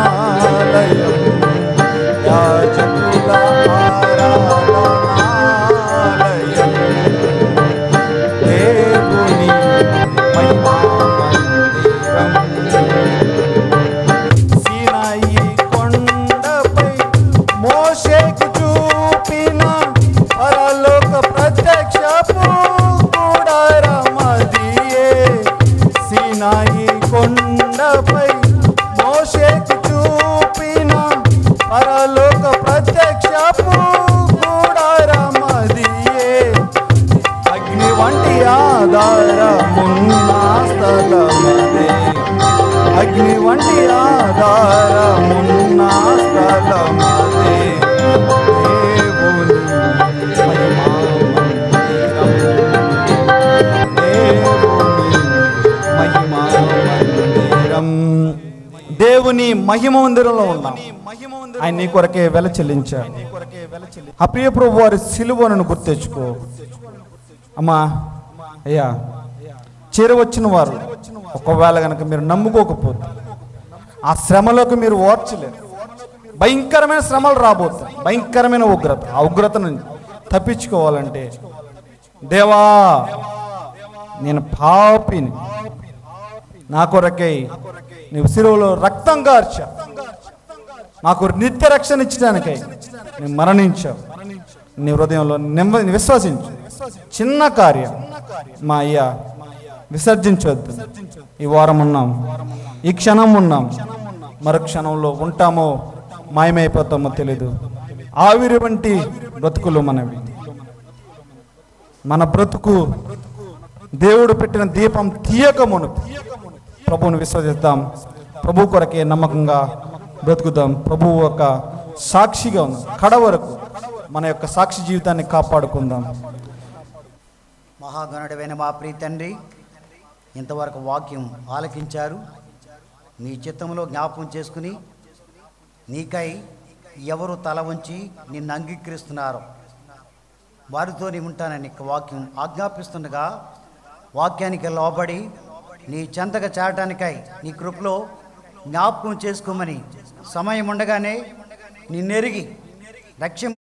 యాజకుల ఆరాధనాలయం, దేవుని మహిమా మందిరం. సీనాయి కొండపై మోషేకు చూపిన పరలోక ప్రత్యక్షపు గుడారమదియే. సీనాయి కొండపై మోషేకు చూపిన పరలోక ప్రత్యక్షపు గుడారమదియే. అగ్ని వంటి ఆధారమున్న స్థలమదే, అగ్ని వంటి ఆధారమున్న స్థలమదే, దేవుని మహిమా మందిరం, దేవుని మహిమా మందిరం. దేవుని మహిమ మందిరంలో ఉన్నాం. ఆయన నీ కొరకే వెల చెల్లించాడు. ఆ ప్రియ ప్రభు వారి సిలువను గుర్తెచ్చుకో. అమ్మా, అయ్యా, చేరవచ్చిన వారు ఒకవేళ కనుక మీరు నమ్ముకోకపోతే ఆ శ్రమలోకి మీరు ఓర్చలేరు. భయంకరమైన శ్రమలు రాబోతాయి, భయంకరమైన ఉగ్రత. ఆ ఉగ్రతను తప్పించుకోవాలంటే దేవా నేను పాపిని, నా కొరకై నీవు శిలువలో రక్తం కార్చా, నాకు నిత్య రక్షణ ఇచ్చడానికై నేను మరణించావు. నీ హృదయంలో విశ్వసించు. చిన్న కార్యం మా అయ్యా విసర్జించవద్దు. ఈ వారం ఉన్నాం, ఈ క్షణం ఉన్నాం, మరో క్షణంలో ఉంటామో మాయమైపోతామో తెలీదు. ఆవిరి వంటి బ్రతుకులు మనవి. మన బ్రతుకు దేవుడు పెట్టిన దీపం తీయక మునుపు ప్రభువును విశ్వసిద్దాం. ప్రభు కొరకే నమ్మకంగా బ్రతుకుదాం. ప్రభువు ఒక సాక్షిగా ఉన్నాం. కడ వరకు మన యొక్క సాక్షి జీవితాన్ని కాపాడుకుందాం. మహాగణుడైన మా ప్రియ తండ్రి, ఇంతవరకు వాక్యం ఆలకించారు. మీ చిత్తంలో జ్ఞాపకం చేసుకుని నీకై ఎవరు తల వంచి నిన్ను అంగీకరిస్తున్నారో వారితో నీ ఉంటానని వాక్యం ఆజ్ఞాపిస్తుండగా వాక్యానికి లోబడి నీ చెంతగా చేరటానికై నీ కృపలో జ్ఞాపకం చేసుకోమని సమయం ఉండగానే నిన్నెరిగి రక్షణ